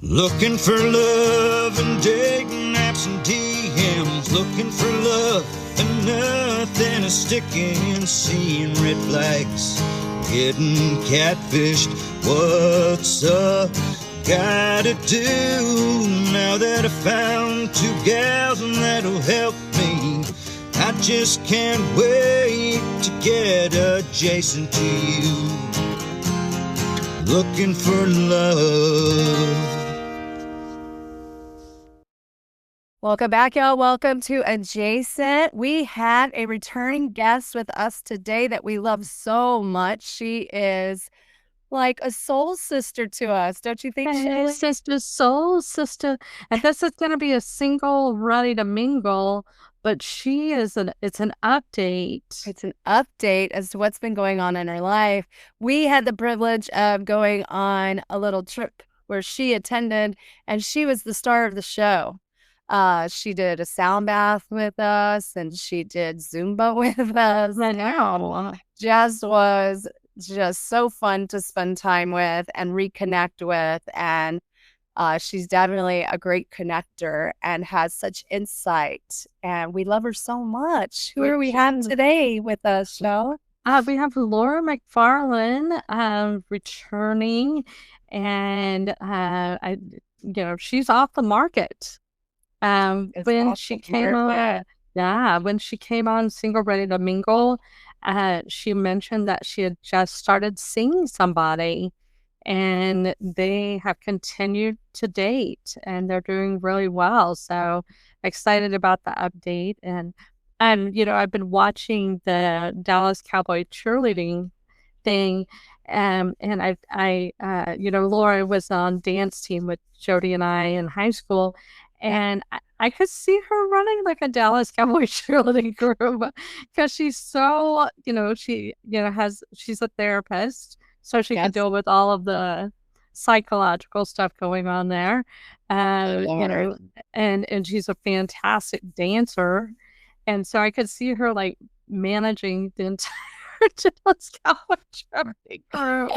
Looking for love and dating apps and DMs. Looking for love and nothing is sticking. Seeing red flags, getting catfished. What's up? Gotta do now that I found two gals and that'll help me. I just can't wait to get adjacent to you. Looking for love. Welcome back, y'all. Welcome to Adjacent. We had a returning guest with us today that we love so much. She is like a soul sister to us, don't you think, Shelly? Sister, soul sister. And this is going to be a single ready to mingle, but it's an update. It's an update as to what's been going on in her life. We had the privilege of going on a little trip where she attended, and she was the star of the show. She did a sound bath with us, and she did Zumba with us. I know. Was just so fun to spend time with and reconnect with. And she's definitely a great connector and has such insight. And we love her so much. Who are we having today with us, Shell? We have Laura McFarlane returning, and she's off the market. When she came on Single Ready to Mingle, she mentioned that she had just started seeing somebody, and they have continued to date, and they're doing really well. So excited about the update. And I've been watching the Dallas Cowboy cheerleading thing, and Laura was on dance team with Jody and I in high school. And I could see her running like a Dallas Cowboy cheerleading group because she's so, she's a therapist, so she can deal with all of the psychological stuff going on there. And she's a fantastic dancer. And so I could see her like managing the entire Dallas Cowboy cheerleading group.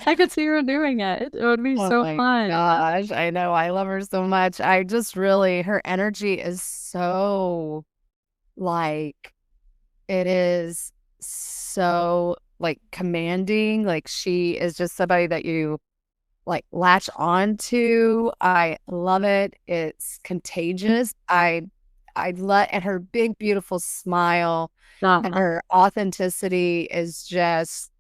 I could see her doing it. It would be so fun. Gosh, I know. I love her so much. I just really, her energy is so like, it is so like commanding. Like she is just somebody that you like latch on to. I love it. It's contagious. and her big, beautiful smile and her authenticity is just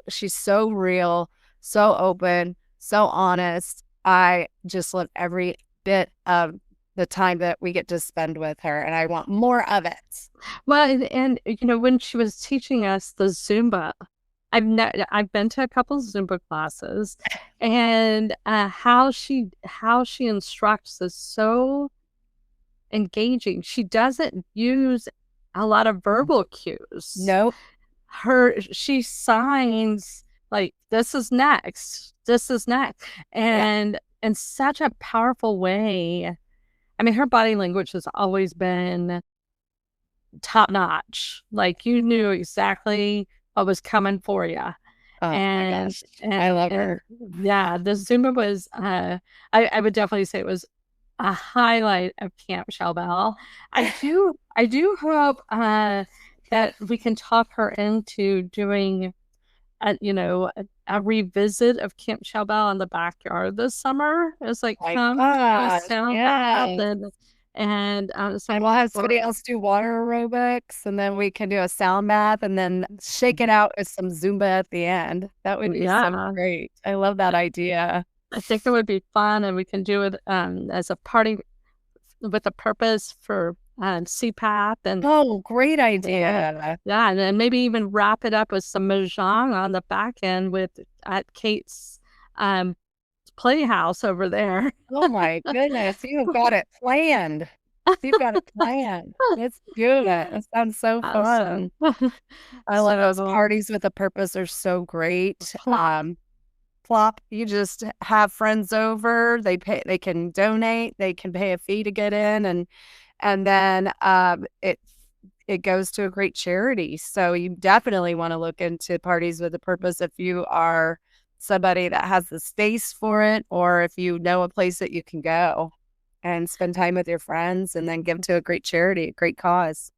she's so real, so open, so honest. I just love every bit of the time that we get to spend with her, and I want more of it. Well, and when she was teaching us the Zumba, I've been to a couple Zumba classes, and how she instructs is so engaging. She doesn't use a lot of verbal cues. Nope. She signs like this is next, and in such a powerful way. I mean, her body language has always been top notch. Like you knew exactly what was coming for you. Oh my gosh, I love her. Yeah, the Zumba was. I would definitely say it was a highlight of Camp Shell Bell. I do hope that we can talk her into doing a revisit of Camp Shell Bell in the backyard this summer. It's like and we'll have somebody else do water aerobics, and then we can do a sound bath, and then shake it out with some Zumba at the end. That would be so great. I love that idea. I think it would be fun, and we can do it as a party with a purpose for CPAP. And great idea. Yeah, and then maybe even wrap it up with some mahjong on the back end at Kate's playhouse over there. Oh my goodness, you've got it planned. It's good. It sounds so fun. I love those parties with a purpose are so great. Plop, you just have friends over, they can donate, they can pay a fee to get in, and then it goes to a great charity. So you definitely want to look into parties with a purpose if you are somebody that has the space for it, or if you know a place that you can go and spend time with your friends and then give to a great charity, a great cause.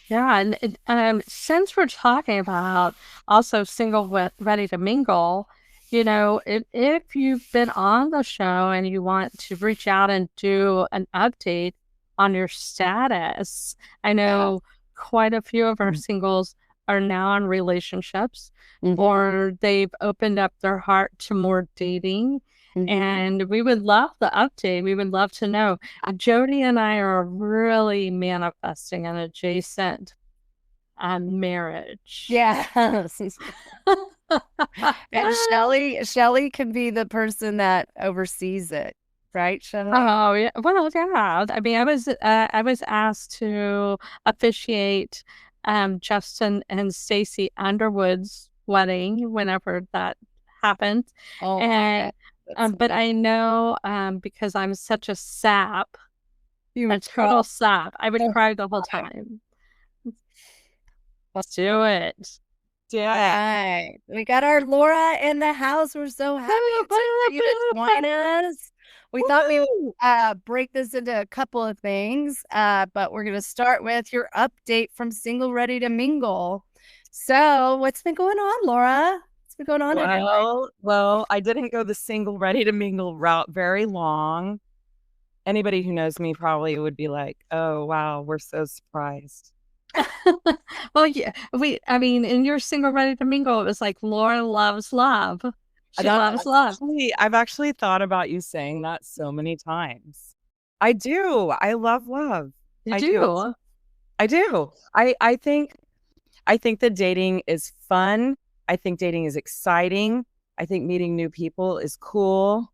Yeah, and since we're talking about also single ready to mingle, if you've been on the show and you want to reach out and do an update on your status, I know quite a few of our singles are now in relationships, or they've opened up their heart to more dating. And we would love the update. We would love to know. Jody and I are really manifesting an adjacent marriage. Yeah. And Shelly can be the person that oversees it, right, Shelly? Oh yeah. Well, yeah. I mean, I was asked to officiate Justin and Stacy Underwood's wedding whenever that happened. Oh, and but I know because I'm such a sap, a total sap, I would cry the whole time. Let's do it. Yeah. We got our Laura in the house. We're so happy for you to join us. We thought we would break this into a couple of things, but we're going to start with your update from Single Ready to Mingle. So what's been going on, Laura? What's been going on? Well, I didn't go the Single Ready to Mingle route very long. Anybody who knows me probably would be like, oh, wow, we're so surprised. Well, yeah, in your Single Ready to Mingle, it was like Laura loves love. She loves love. I've actually thought about you saying that so many times. I do. I love love. I do. I think that dating is fun. I think dating is exciting. I think meeting new people is cool.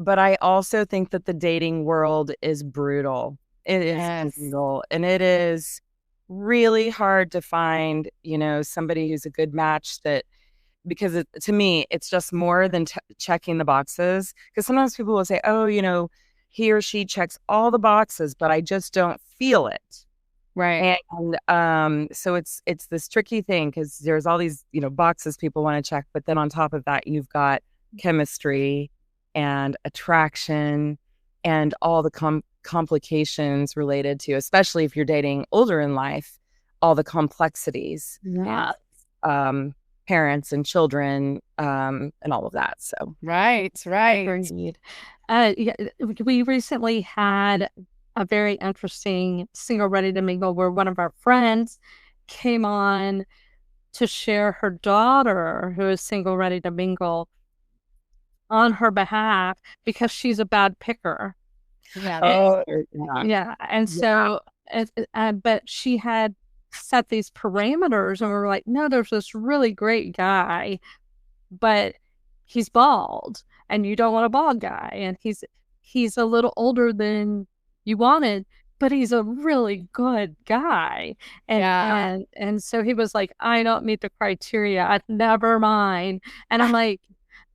But I also think that the dating world is brutal. It is brutal, and it is really hard to find, somebody who's a good match because to me, it's just more than checking the boxes. Because sometimes people will say, oh, he or she checks all the boxes, but I just don't feel it. Right. And so it's this tricky thing because there's all these, boxes people want to check. But then on top of that, you've got chemistry and attraction and all the complications related to, especially if you're dating older in life, all the complexities. Yeah. Parents and children and all of that. So right. Indeed. We recently had a very interesting Single Ready to Mingle where one of our friends came on to share her daughter, who is Single Ready to Mingle, on her behalf because she's a bad picker. Yeah. Yeah. And so, but she had set these parameters and we were like, no, there's this really great guy, but he's bald and you don't want a bald guy. And he's a little older than you wanted, but he's a really good guy. And so he was like, I don't meet the criteria. Never mind. And I'm like,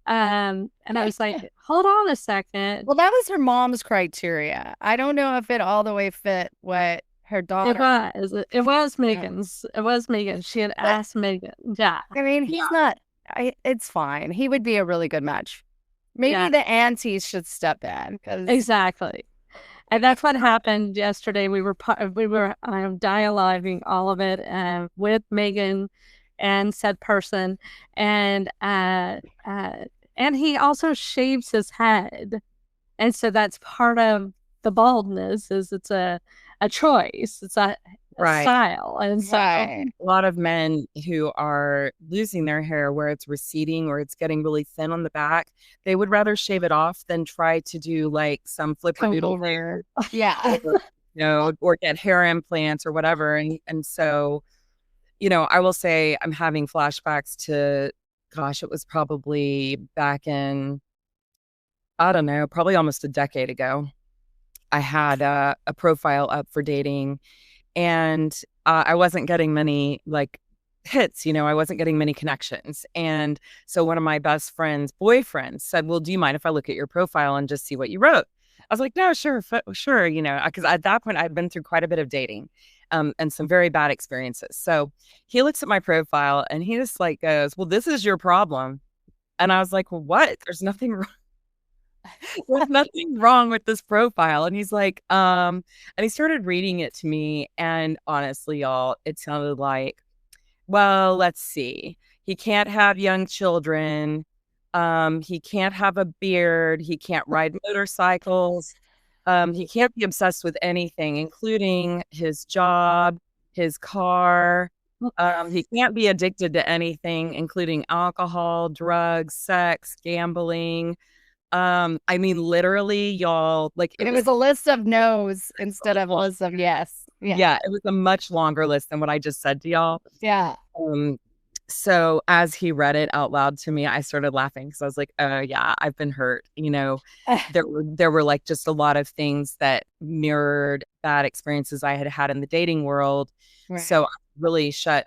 and I was like, hold on a second. Well, that was her mom's criteria. I don't know if it all the way fit what her daughter. It was Megan's. It was Megan. She had asked Megan. Yeah. I mean, he's not. It's fine. He would be a really good match. Maybe the aunties should step in. Exactly. And that's what happened yesterday. We were dialoguing all of it with Megan and said person, and he also shaves his head, and so that's part of the baldness. Is it's a choice. It's a style, and so a lot of men who are losing their hair, where it's receding or it's getting really thin on the back, they would rather shave it off than try to do like some flipperdoodle hair, or get hair implants or whatever, and so. I will say I'm having flashbacks to, gosh, it was probably back in, I don't know, probably almost a decade ago. I had a profile up for dating and I wasn't getting many hits, I wasn't getting many connections. And so one of my best friend's boyfriends said, well, do you mind if I look at your profile and just see what you wrote? I was like, no, sure, because at that point I'd been through quite a bit of dating. And some very bad experiences. So he looks at my profile and he just goes, well, this is your problem. And I was like, well, what? There's nothing wrong. There's nothing wrong with this profile. And he's like, and he started reading it to me. And honestly, y'all, it sounded like, well, let's see. He can't have young children. He can't have a beard. He can't ride motorcycles. He can't be obsessed with anything, including his job, his car. He can't be addicted to anything, including alcohol, drugs, sex, gambling. I mean, literally, y'all, like it was a list of no's instead of a list of yes. Yeah, it was a much longer list than what I just said to y'all. Yeah. So as he read it out loud to me, I started laughing because I was like, oh yeah, I've been hurt. You know, there were like just a lot of things that mirrored bad experiences I had had in the dating world. Right. So I really shut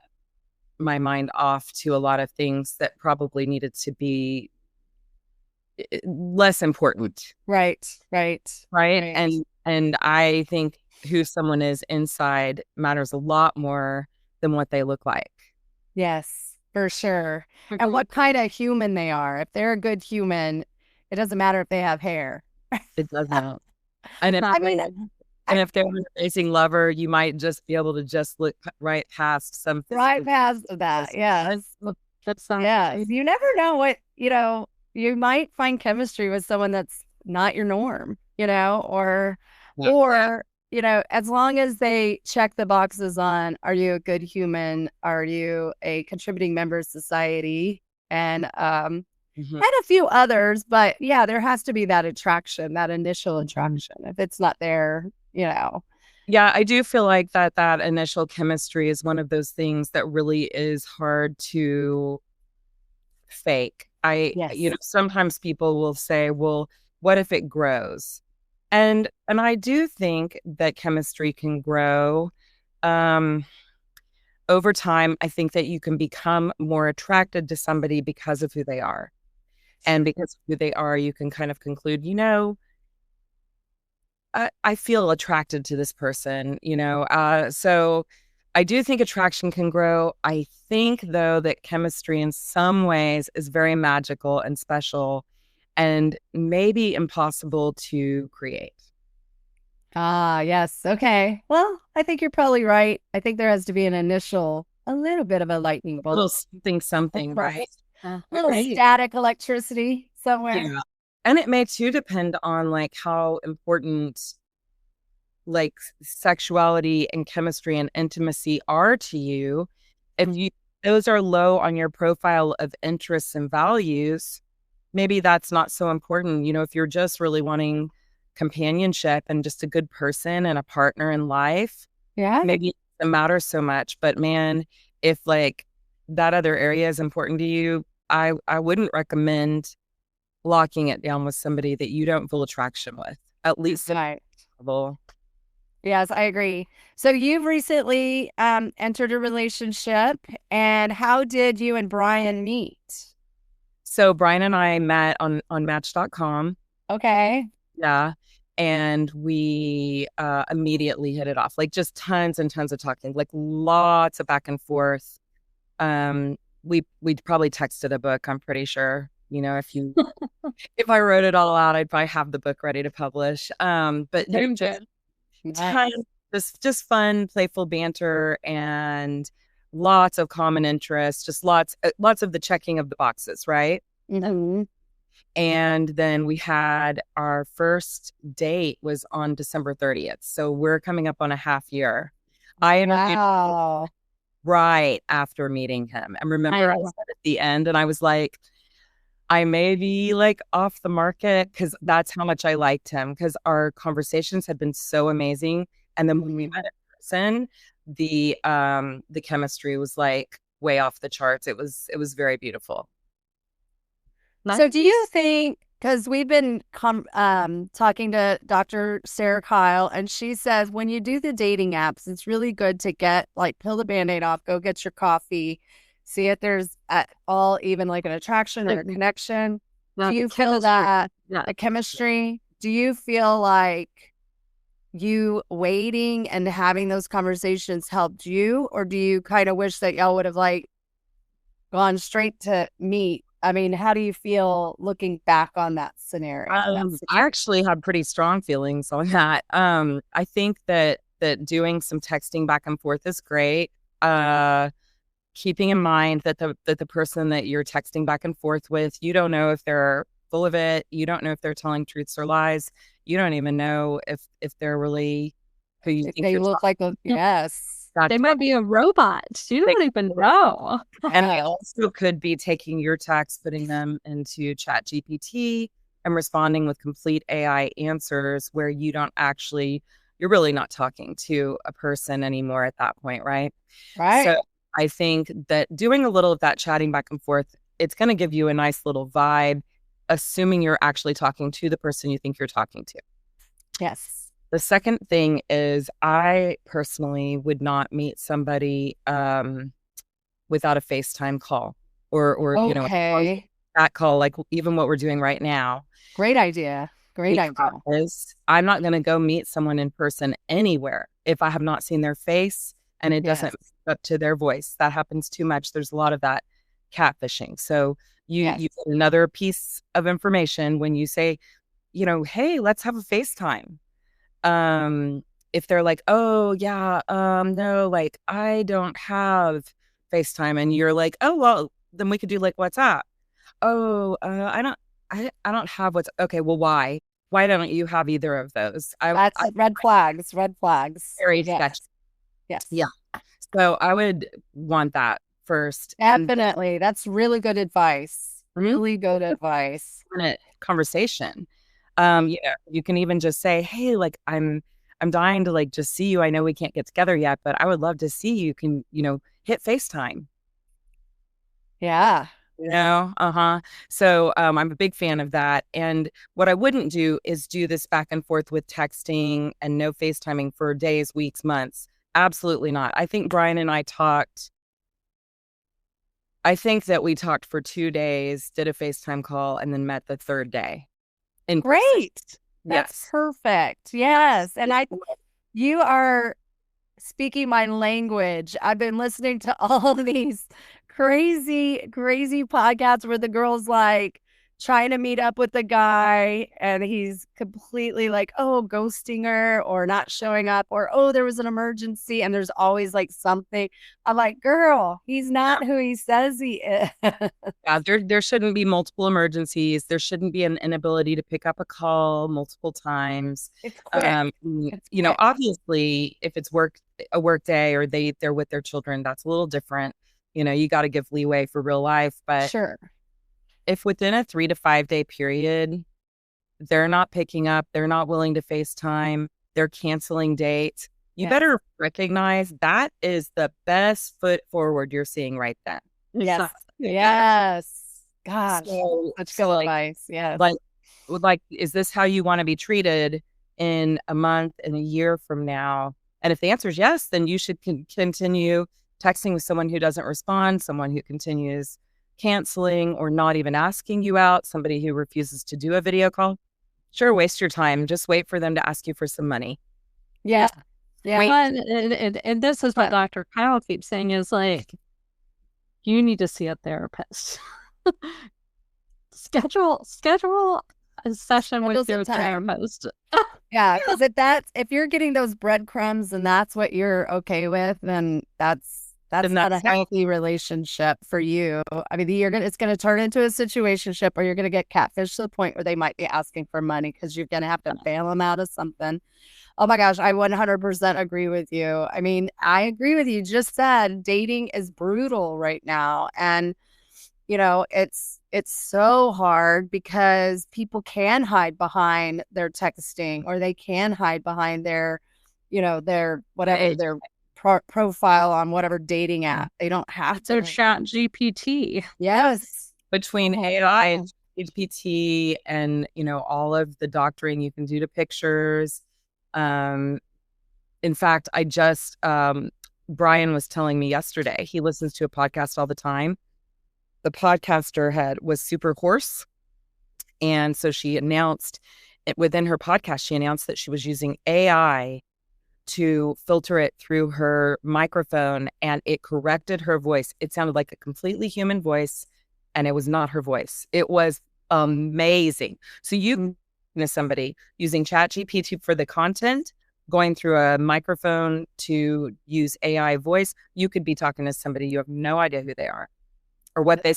my mind off to a lot of things that probably needed to be less important. Right. And I think who someone is inside matters a lot more than what they look like. Yes, for sure. And what kind of human they are. If they're a good human, it doesn't matter if they have hair. It doesn't. And if, if they're an amazing lover, you might just be able to just look right past something. Right past that. Yes. Yeah. You never know what, you might find chemistry with someone that's not your norm, or, as long as they check the boxes on, are you a good human? Are you a contributing member of society? And and a few others, but yeah, there has to be that attraction, that initial attraction. If it's not there, Yeah, I do feel like that initial chemistry is one of those things that really is hard to fake. Sometimes people will say, well, what if it grows? And I do think that chemistry can grow over time. I think that you can become more attracted to somebody because of who they are. And because of who they are, you can kind of conclude, I feel attracted to this person, so I do think attraction can grow. I think, though, that chemistry in some ways is very magical and special and maybe impossible to create. Yes. Okay. Well, I think you're probably right. I think there has to be a little bit of a lightning bolt. A little something, right? A little static electricity somewhere. Yeah. And it may too depend on like how important like sexuality and chemistry and intimacy are to you. If those are low on your profile of interests and values, maybe that's not so important. If you're just really wanting companionship and just a good person and a partner in life, maybe it doesn't matter so much. But man, if like that other area is important to you, I wouldn't recommend locking it down with somebody that you don't feel attraction with, at least level. Yes, I agree. So you've recently entered a relationship, and how did you and Brian meet? So Brian and I met on Match.com. Okay. Yeah. And we immediately hit it off, like just tons and tons of talking, like lots of back and forth. We probably texted a book, I'm pretty sure. If I wrote it all out, I'd probably have the book ready to publish. But just fun, playful banter and lots of common interests, just lots of the checking of the boxes, right? Mm-hmm. And then we had our first date was on December 30th. So we're coming up on a half year. I interviewed him right after meeting him. And remember I said at the end, and I was like, I may be like off the market because that's how much I liked him, because our conversations had been so amazing. And then when we met in person, the chemistry was like way off the charts. It was very beautiful. So do you think, because we've been talking to Dr. Sarah Kyle, and she says when you do the dating apps, it's really good to peel the Band-Aid off, go get your coffee, see if there's at all even like an attraction or a connection. Do you feel that a chemistry? Do you feel like you waiting and having those conversations helped you, or do you kind of wish that y'all would have like gone straight to meet I mean, how do you feel looking back on that scenario? I actually have pretty strong feelings on that. I think that doing some texting back and forth is great. Keeping in mind that the person that you're texting back and forth with, you don't know if they're full of it. You don't know if they're telling truths or lies. You don't even know if they're really who you think they you're look like a yes. They might be a robot. You don't even know. And I also could be taking your texts, putting them into Chat GPT and responding with complete AI answers where you're really not talking to a person anymore at that point, right? Right. So I think that doing a little of that chatting back and forth, it's going to give you a nice little vibe, assuming you're actually talking to the person you think you're talking to. Yes. The second thing is I personally would not meet somebody without a FaceTime call or okay. that call, like even what we're doing right now. Great idea. Great idea. I'm not going to go meet someone in person anywhere if I have not seen their face and it doesn't up to their voice. That happens too much. There's a lot of that catfishing. So you get another piece of information when you say, hey, let's have a FaceTime. If they're like, oh yeah, no, like I don't have FaceTime, and you're like, oh well, then we could do like WhatsApp. Oh, I don't have what's okay. Well, why? Why don't you have either of those? That's red flags. Red flags. Very sketchy. Yes. Yeah. So I would want that first. Definitely. That's really good advice. Really good advice. Conversation. You can even just say, hey, like I'm dying to like just see you. I know we can't get together yet, but I would love to see you. Can, hit FaceTime. Yeah. So I'm a big fan of that. And what I wouldn't do is do this back and forth with texting and no FaceTiming for days, weeks, months. Absolutely not. I think Brian and I think that we talked for 2 days, did a FaceTime call, and then met the third day. Great. That's perfect. Yes. And you are speaking my language. I've been listening to all of these crazy podcasts where the girl's like trying to meet up with the guy and he's completely like, oh, ghosting her or not showing up or, oh, there was an emergency. And there's always like something. I'm like, girl, he's not who he says he is. Yeah, there shouldn't be multiple emergencies. There shouldn't be an inability to pick up a call multiple times. It's quick. Obviously, if it's a work day or they're with their children, that's a little different. You got to give leeway for real life. But sure. If within a 3 to 5 day period, they're not picking up, they're not willing to FaceTime, they're canceling dates, you better recognize that is the best foot forward you're seeing right then. Yes. Yes. Gosh. Such good advice. Yes. Like, is this how you want to be treated in a month, in a year from now? And if the answer is yes, then you should continue texting with someone who doesn't respond, someone who continues canceling or not even asking you out, somebody who refuses to do a video call. Sure, waste your time. Just wait for them to ask you for some money. Yeah. Yeah. And this is what Dr. Kyle keeps saying is like, you need to see a therapist. schedule a session with your therapist. Yeah, because if you're getting those breadcrumbs and that's what you're okay with, then that's not a healthy relationship for you. I mean, it's going to turn into a situationship, or you're going to get catfished to the point where they might be asking for money because you're going to have to bail them out of something. Oh my gosh, I 100% agree with you. I mean, I agree with you. Just said dating is brutal right now, and it's so hard because people can hide behind their texting, or they can hide behind their whatever their profile on whatever dating app. They don't have to. Their Chat GPT. Yes. Between AI and GPT and, all of the doctoring you can do to pictures. In fact, Brian was telling me yesterday, he listens to a podcast all the time. The podcaster was super hoarse. And so she announced within her podcast, she announced that she was using AI to filter it through her microphone, and it corrected her voice. It sounded like a completely human voice, and it was not her voice. It was amazing. So you know somebody using ChatGPT for the content, going through a microphone to use AI voice, you could be talking to somebody you have no idea who they are or what they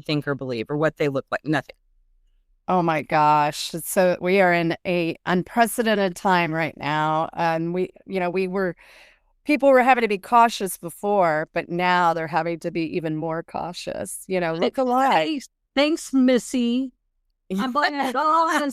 think or believe or what they look like. Nothing. Oh my gosh. So we are in a unprecedented time right now. And people were having to be cautious before, but now they're having to be even more cautious. Look alive. Thanks, Missy. I'm blaming it all on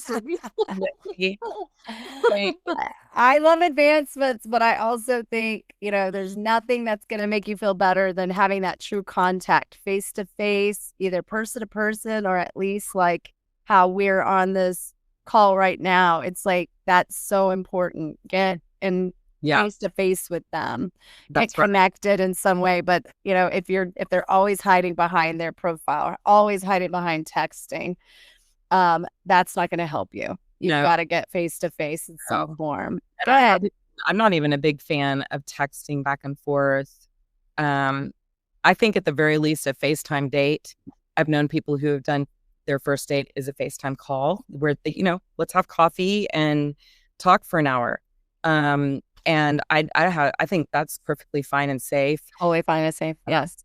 I love advancements, but I also think, there's nothing that's going to make you feel better than having that true contact face to face, either person to person, or at least like how we're on this call right now. It's like, that's so important. Get in face to face with them, get connected in some way. But if they're always hiding behind their profile, always hiding behind texting, that's not going to help you. You've got to get face to face in some form. Go ahead. I'm not even a big fan of texting back and forth. I think at the very least a FaceTime date. I've known people who have done their first date is a FaceTime call where let's have coffee and talk for an hour. And I think that's perfectly fine and safe. Totally fine and safe. Yes.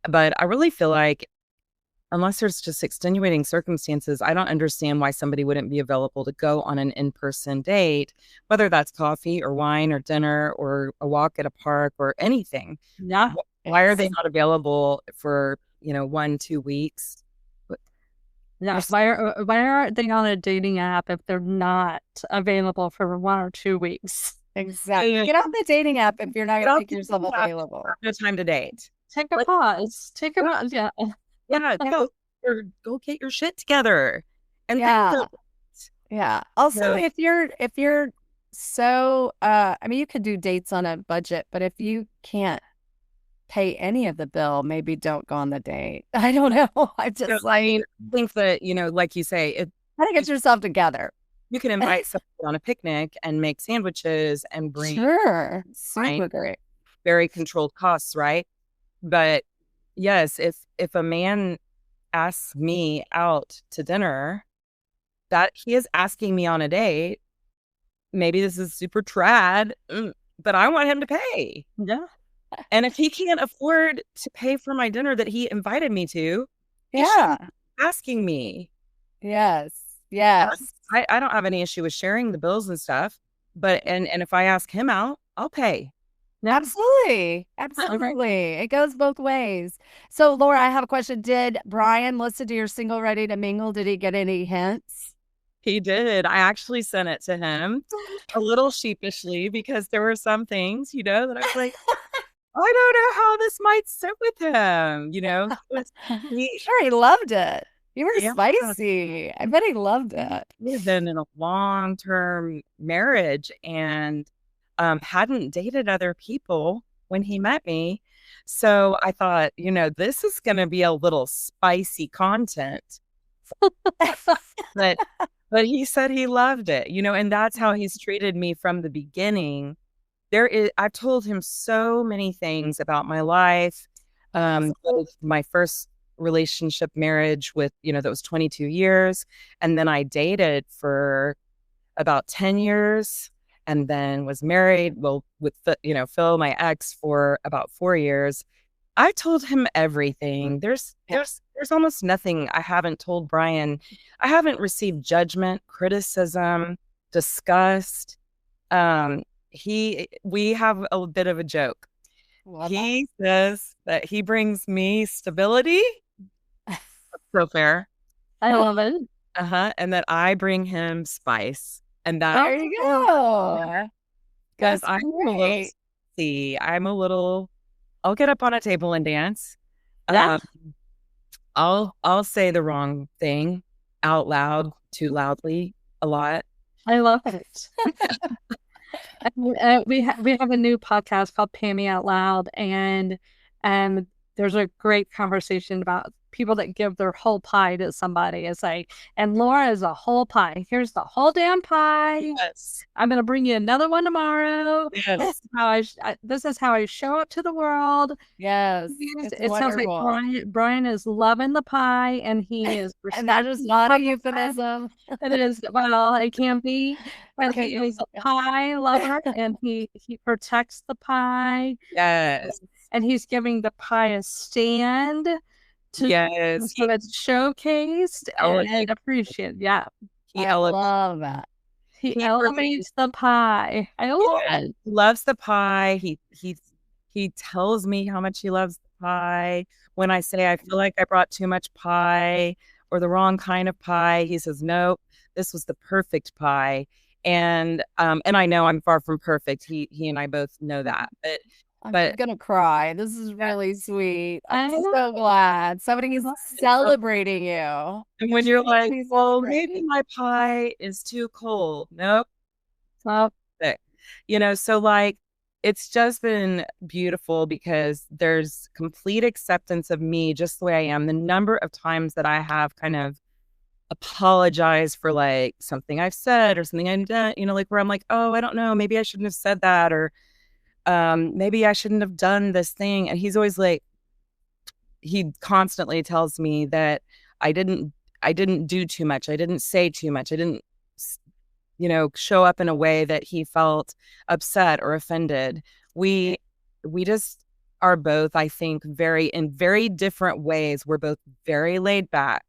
But I really feel like unless there's just extenuating circumstances, I don't understand why somebody wouldn't be available to go on an in-person date, whether that's coffee or wine or dinner or a walk at a park or anything. Yeah. Why are they not available for, 1-2 weeks? Yeah. Why aren't they on a dating app if they're not available for 1 or 2 weeks? Exactly. Get on the dating app if you're not going to make yourself available. No time to date. Take a pause. Take a pause. Yeah. Yeah, go get your shit together. And Also, if you're so you could do dates on a budget, but if you can't pay any of the bill, maybe don't go on the date. I don't know. I just think that, like you say, how to get yourself together. You can invite somebody on a picnic and make sandwiches and bring super great. Very controlled costs, right? But yes, if a man asks me out to dinner, that he is asking me on a date, maybe this is super trad, but I want him to pay. Yeah. And if he can't afford to pay for my dinner that he invited me to, he's asking me. Yes. I don't have any issue with sharing the bills and stuff, but and if I ask him out, I'll pay. Absolutely. It goes both ways. So, Laura, I have a question. Did Brian listen to your single Ready to Mingle? Did he get any hints? He did. I actually sent it to him a little sheepishly because there were some things, that I was like, I don't know how this might sit with him, Sure, he loved it. You were spicy. I bet he loved it. We've been in a long-term marriage and hadn't dated other people when he met me. So I thought, this is going to be a little spicy content. but he said he loved it, and that's how he's treated me from the beginning. I've told him so many things about my life. My first relationship marriage with, that was 22 years. And then I dated for about 10 years. And then was married, with Phil, my ex, for about 4 years. I told him everything. There's almost nothing I haven't told Brian. I haven't received judgment, criticism, disgust. We have a bit of a joke. He says that he brings me stability. So fair. I love it. And that I bring him spice. And that there you go. Because I'm a little. I'll get up on a table and dance. I'll say the wrong thing out loud, too loudly, a lot. I love it. We have a new podcast called Pay Me Out Loud, and there's a great conversation about people that give their whole pie to somebody. It's like, and Laura is a whole pie. Here's the whole damn pie. Yes. I'm going to bring you another one tomorrow. Yes. This is how I show up to the world. Yes. It sounds like Brian is loving the pie, and he is. And that is not a euphemism. It is, well, it can be. But he is a pie lover, and he protects the pie. Yes. And he's giving the pie a stand so it's showcased and appreciated. Yeah. I love that. He elevates the pie. I love it. He loves the pie. He tells me how much he loves the pie. When I say I feel like I brought too much pie or the wrong kind of pie, he says, "Nope, this was the perfect pie." And I know I'm far from perfect. He and I both know that. But I'm gonna cry. This is really sweet. I'm so glad somebody's celebrating you. And when you're like, well, maybe my pie is too cold. Nope. So like, it's just been beautiful because there's complete acceptance of me just the way I am. The number of times that I have kind of apologized for like something I've said or something I've done, like where I'm like, oh, I don't know, maybe I shouldn't have said that, or maybe I shouldn't have done this thing. And he's always like, he constantly tells me that I didn't do too much. I didn't say too much. I didn't, show up in a way that he felt upset or offended. We just are both, I think, in very different ways. We're both very laid back,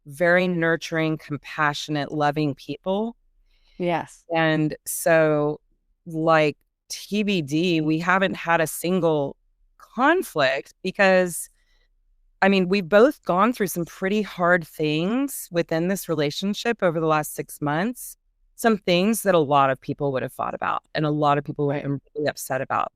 very nurturing, compassionate, loving people. Yes. And so like, TBD, we haven't had a single conflict because, we've both gone through some pretty hard things within this relationship over the last 6 months. Some things that a lot of people would have thought about and a lot of people would have been really upset about.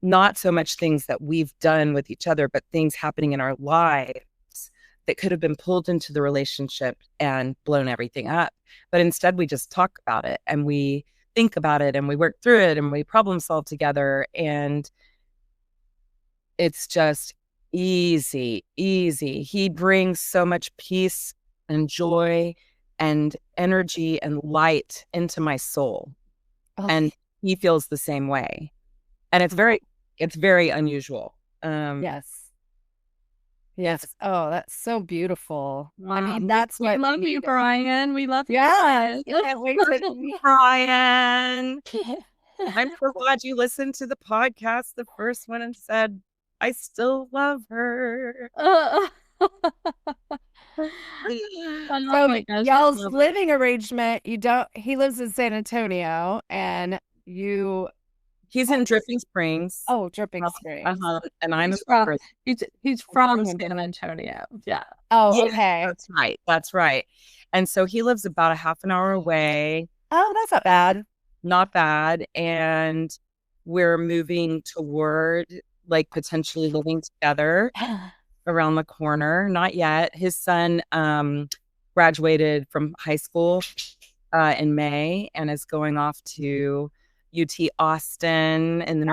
Not so much things that we've done with each other, but things happening in our lives that could have been pulled into the relationship and blown everything up. But instead, we just talk about it and we think about it and we work through it and we problem solve together, and it's just easy. He brings so much peace and joy and energy and light into my soul. And he feels the same way, and it's very unusual. Yes. Oh, that's so beautiful. Wow. That's we love you, Brian. We love you. Yes. Can't wait to meet Brian. I'm so glad you listened to the podcast, the first one, and said, I still love her. So y'all's living arrangement, he lives in San Antonio and he's in Dripping Springs. Oh, Dripping Springs. And I'm he's from San Antonio. Yeah. Oh, okay. That's right. And so he lives about a half an hour away. Oh, that's not bad. Not bad. And we're moving toward like potentially living together around the corner. Not yet. His son graduated from high school in May and is going off to UT Austin, and then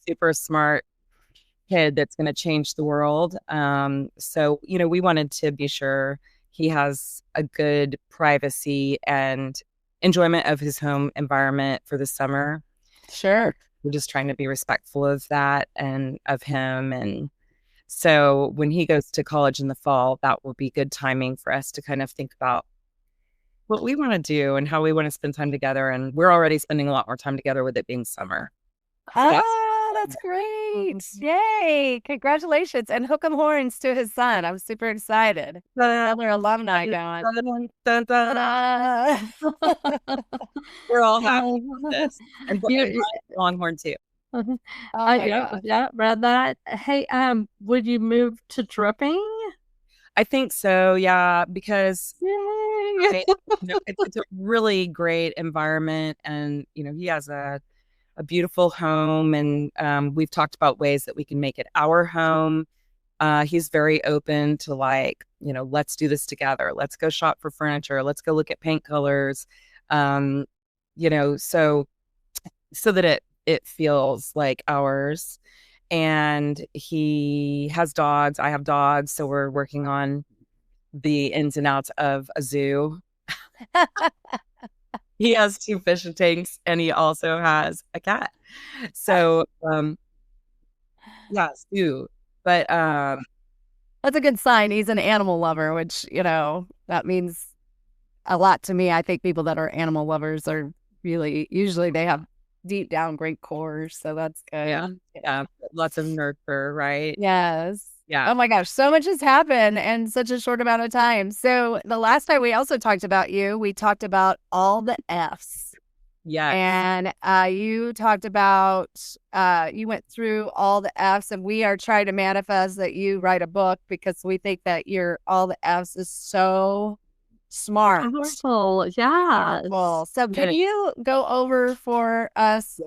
super smart kid that's going to change the world. So, we wanted to be sure he has a good privacy and enjoyment of his home environment for the summer. Sure. We're just trying to be respectful of that and of him. And so when he goes to college in the fall, that will be good timing for us to kind of think about what we want to do and how we want to spend time together. And we're already spending a lot more time together with it being summer. That's great. Yay. Congratulations. And hook 'em horns to his son. I'm super excited. Another alumni going. We're all happy with this. And Longhorn too. Yeah, read that. Hey, would you move to Dripping? I think so, yeah, because it's a really great environment, and he has a beautiful home, and we've talked about ways that we can make it our home. He's very open to let's do this together. Let's go shop for furniture. Let's go look at paint colors. So that it feels like ours. and he has dogs. I have dogs. So we're working on the ins and outs of a zoo. He has 2 fish tanks and he also has a cat. So, yes, zoo. But That's a good sign. He's an animal lover, which, that means a lot to me. I think people that are animal lovers are really, usually they have deep down great cores. So that's good. yeah, lots of nurture, right? Yes. Yeah. Oh my gosh, so much has happened in such a short amount of time. So the last time we also talked about you, we talked about all the F's. Yeah. And you talked about, you went through all the F's, and we are trying to manifest that you write a book because we think that your all the F's is so smart. Powerful. Yeah. Powerful. So can you go over for us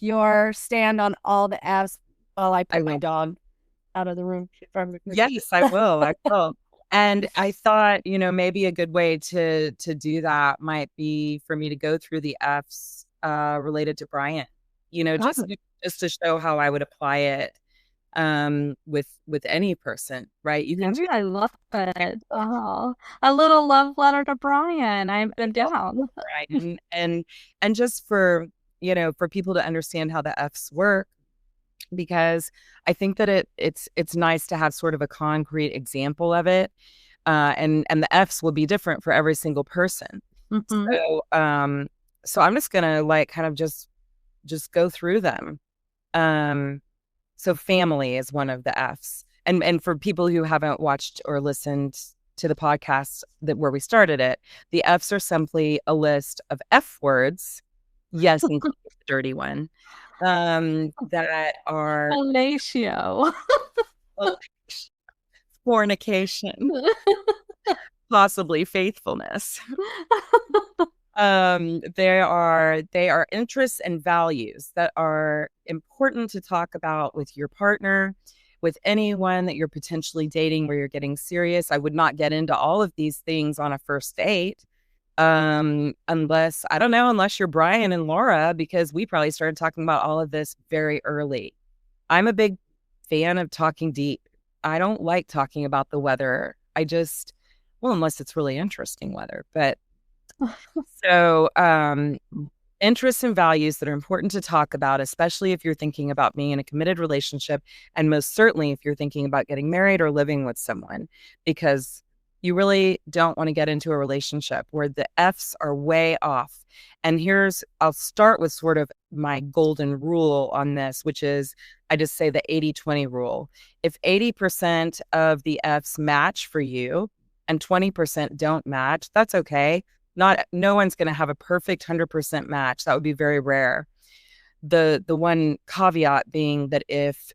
your stand on all the F's while I put my dog out of the room? Yes, I will. I will. And I thought, maybe a good way to do that might be for me to go through the F's related to Brian, just to show how I would apply it with any person, right? You can I love it. Oh, a little love letter to Brian. I've been down. Right. And just for people to understand how the F's work, because I think that it's nice to have sort of a concrete example of it. And the F's will be different for every single person. So so I'm just gonna kind of just go through them. So family is one of the F's. And for people who haven't watched or listened to the podcast where we started it, the F's are simply a list of F words, yes, including the dirty one, that are fellatio, fornication, possibly faithfulness. They are interests and values that are important to talk about with your partner, with anyone that you're potentially dating where you're getting serious. I would not get into all of these things on a first date. Unless you're Brian and Laura, because we probably started talking about all of this very early. I'm a big fan of talking deep. I don't like talking about the weather. Unless it's really interesting weather, but so, interests and values that are important to talk about, especially if you're thinking about being in a committed relationship, and most certainly if you're thinking about getting married or living with someone, because you really don't want to get into a relationship where the F's are way off. And I'll start with sort of my golden rule on this, which is I just say the 80-20 rule. If 80% of the F's match for you and 20% don't match, that's okay. No one's going to have a perfect 100% match. That would be very rare. The one caveat being that if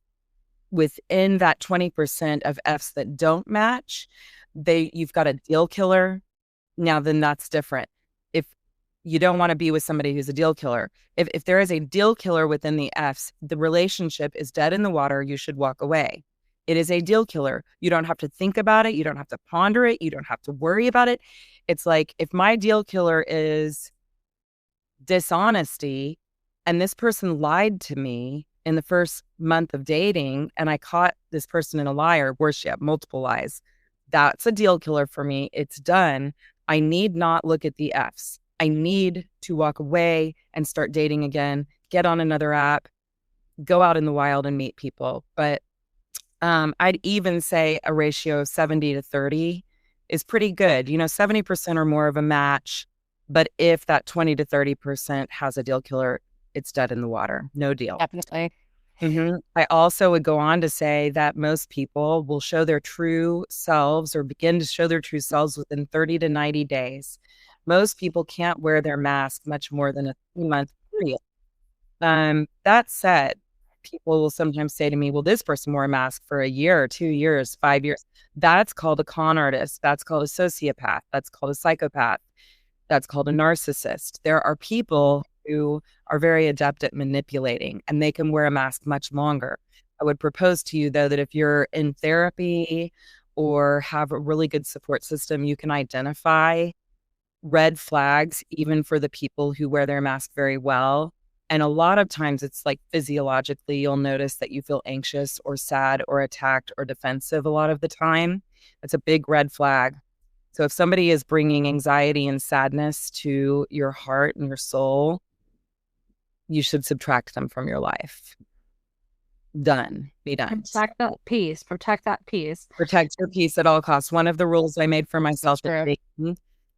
within that 20% of F's that don't match, you've got a deal killer, now then that's different. If you don't want to be with somebody who's a deal killer, if there is a deal killer within the F's, the relationship is dead in the water, you should walk away. It is a deal killer. You don't have to think about it. You don't have to ponder it. You don't have to worry about it. It's like, if my deal killer is dishonesty and this person lied to me in the first month of dating and I caught this person in a lie, or worse yet, multiple lies, that's a deal killer for me. It's done. I need not look at the F's. I need to walk away and start dating again, get on another app, go out in the wild and meet people. But I'd even say a ratio of 70-30 is pretty good. 70% or more of a match. But if that 20 to 30% has a deal killer, it's dead in the water. No deal. Definitely. I also would go on to say that most people will show their true selves or begin to show their true selves within 30 to 90 days. Most people can't wear their mask much more than a 3-month period. That said, people will sometimes say to me, well, this person wore a mask for a year, 2 years, 5 years. That's called a con artist. That's called a sociopath. That's called a psychopath. That's called a narcissist. There are people who are very adept at manipulating, and they can wear a mask much longer. I would propose to you, though, that if you're in therapy or have a really good support system, you can identify red flags, even for the people who wear their mask very well. And a lot of times it's like physiologically, you'll notice that you feel anxious or sad or attacked or defensive a lot of the time. It's a big red flag. So if somebody is bringing anxiety and sadness to your heart and your soul, you should subtract them from your life. Done. Be done. Protect that peace. Protect that peace. Protect your peace at all costs. One of the rules I made for myself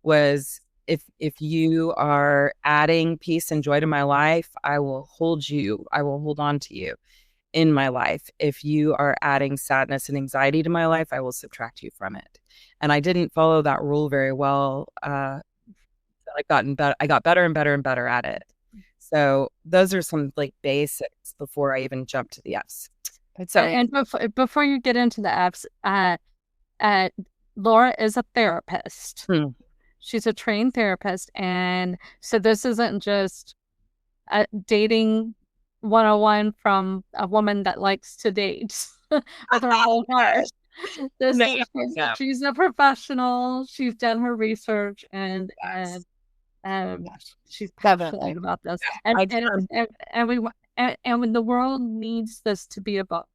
was if you are adding peace and joy to my life, I will hold you. I will hold on to you in my life. If you are adding sadness and anxiety to my life, I will subtract you from it. And I didn't follow that rule very well. I got better and better and better at it. So those are some like basics before I even jump to the F's. So and before you get into the F's, Laura is a therapist. She's a trained therapist, and so this isn't just a dating 101 from a woman that likes to date with her whole heart. She's a professional. She's done her research, and she's passionate about this. And when the world needs this to be a book.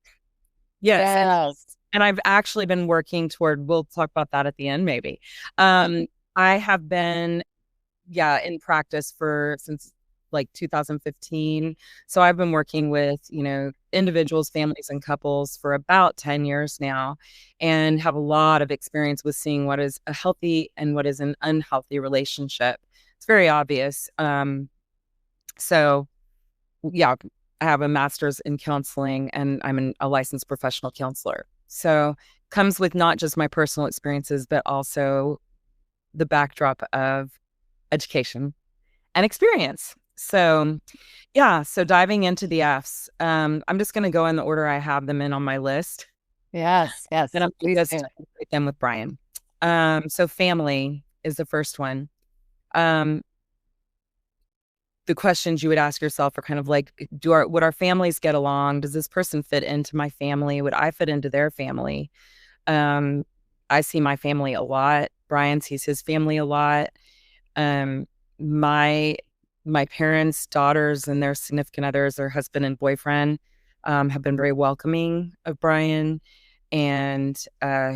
Yes. And I've actually been working toward, we'll talk about that at the end, maybe. I have been, in practice since like 2015. So I've been working with, individuals, families, and couples for about 10 years now, and have a lot of experience with seeing what is a healthy and what is an unhealthy relationship. It's very obvious. So I have a master's in counseling, and I'm a licensed professional counselor. So comes with not just my personal experiences, but also the backdrop of education and experience. So diving into the F's, I'm just going to go in the order I have them in on my list. Yes. And I'm going to start them with Brian. So family is the first one. The questions you would ask yourself are kind of like, would our families get along? Does this person fit into my family? Would I fit into their family? I see my family a lot. Brian sees his family a lot. My parents' daughters and their significant others, their husband and boyfriend, have been very welcoming of Brian, and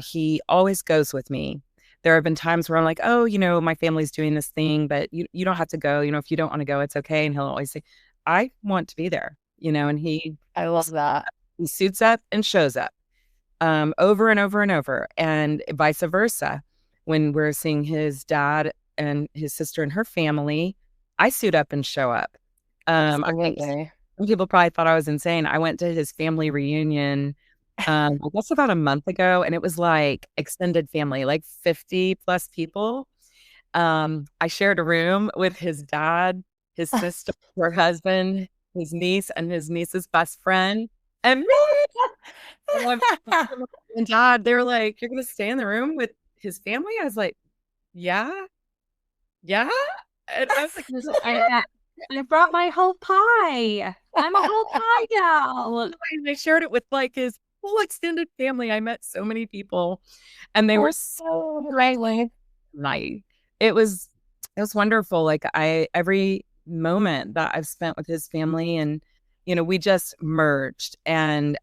he always goes with me. There have been times where I'm like, oh, my family's doing this thing, but you don't have to go. If you don't want to go, it's okay. And he'll always say, I want to be there, and I love that. He suits up and shows up over and over and over, and vice versa. When we're seeing his dad and his sister and her family, I suit up and show up. I think some people probably thought I was insane. I went to his family reunion, I guess about a month ago, and it was like extended family, like 50 plus people. I shared a room with his dad, his sister, her husband, his niece, and his niece's best friend. And me. And Dad, they were like, you're going to stay in the room with his family? I was like, yeah. And I was like, I brought my whole pie. I'm a whole pie gal. And I shared it with like his whole extended family. I met so many people, and they were so nice. It was wonderful. Like every moment that I've spent with his family, and we just merged, and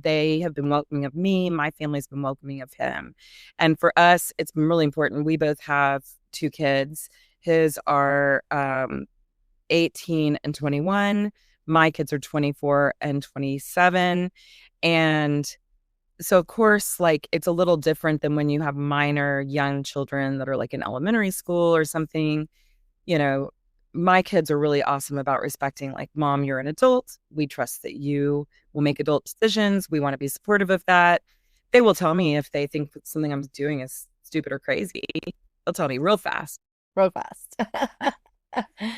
they have been welcoming of me. My family's been welcoming of him. And for us, it's been really important. We both have 2 kids. His are 18 and 21. My kids are 24 and 27. And so, of course, like it's a little different than when you have minor young children that are like in elementary school or something. My kids are really awesome about respecting, like, Mom, you're an adult. We trust that you will make adult decisions. We want to be supportive of that. They will tell me if they think that something I'm doing is stupid or crazy. They'll tell me real fast.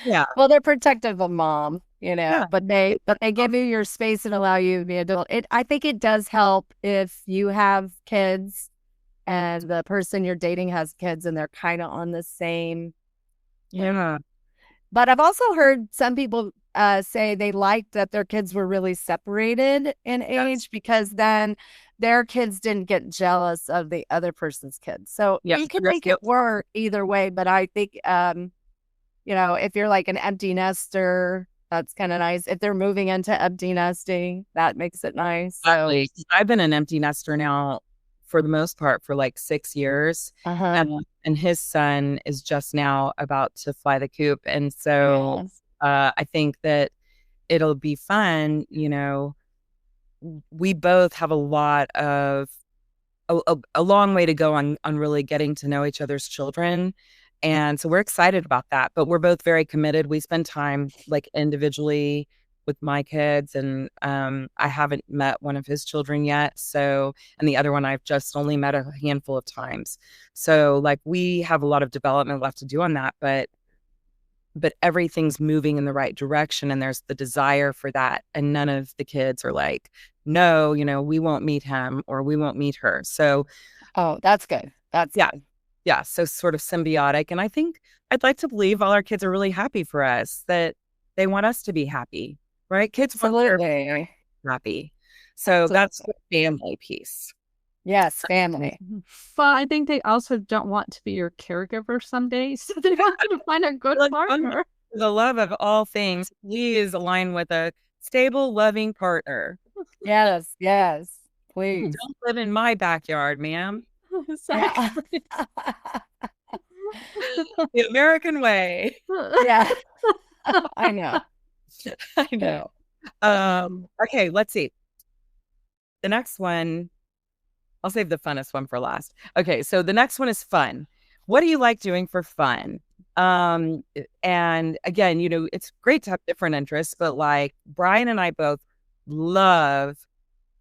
Yeah. Well, they're protective of Mom, but they give you your space and allow you to be adult. I think it does help if you have kids and the person you're dating has kids and they're kind of on the same. Yeah. But I've also heard some people say they liked that their kids were really separated in age, because then their kids didn't get jealous of the other person's kids. So you can make it work either way. But I think, if you're like an empty nester That's kind of nice. If they're moving into empty nesting, that makes it nice. Exactly. I've been an empty nester now for the most part for like 6 years. And his son is just now about to fly the coop. And so I think that it'll be fun. You know, we both have a lot of a long way to go on really getting to know each other's children. And so we're excited about that, but we're both very committed. We spend time like individually with my kids, and I haven't met one of his children yet. So, and the other one I've just only met a handful of times. So like we have a lot of development left to do on that, but everything's moving in the right direction, and there's the desire for that. And none of the kids are like, no, you know, we won't meet him or we won't meet her. So, oh, that's good. That's good. Yeah. So sort of symbiotic. And I think I'd like to believe all our kids are really happy for us, that they want us to be happy, right? Kids want their happy. So that's the family piece. Yes, family. But I think they also don't want to be your caregiver some days. So they want to find a good partner. The love of all things, please align with a stable, loving partner. Yes, please. Don't live in my backyard, ma'am. Exactly. The American way. Yeah. I know. I know. Okay, let's see. The next one, I'll save the funnest one for last. Okay, so the next one is fun. What do you like doing for fun? And again, you know, it's great to have different interests, but like Brian and I both love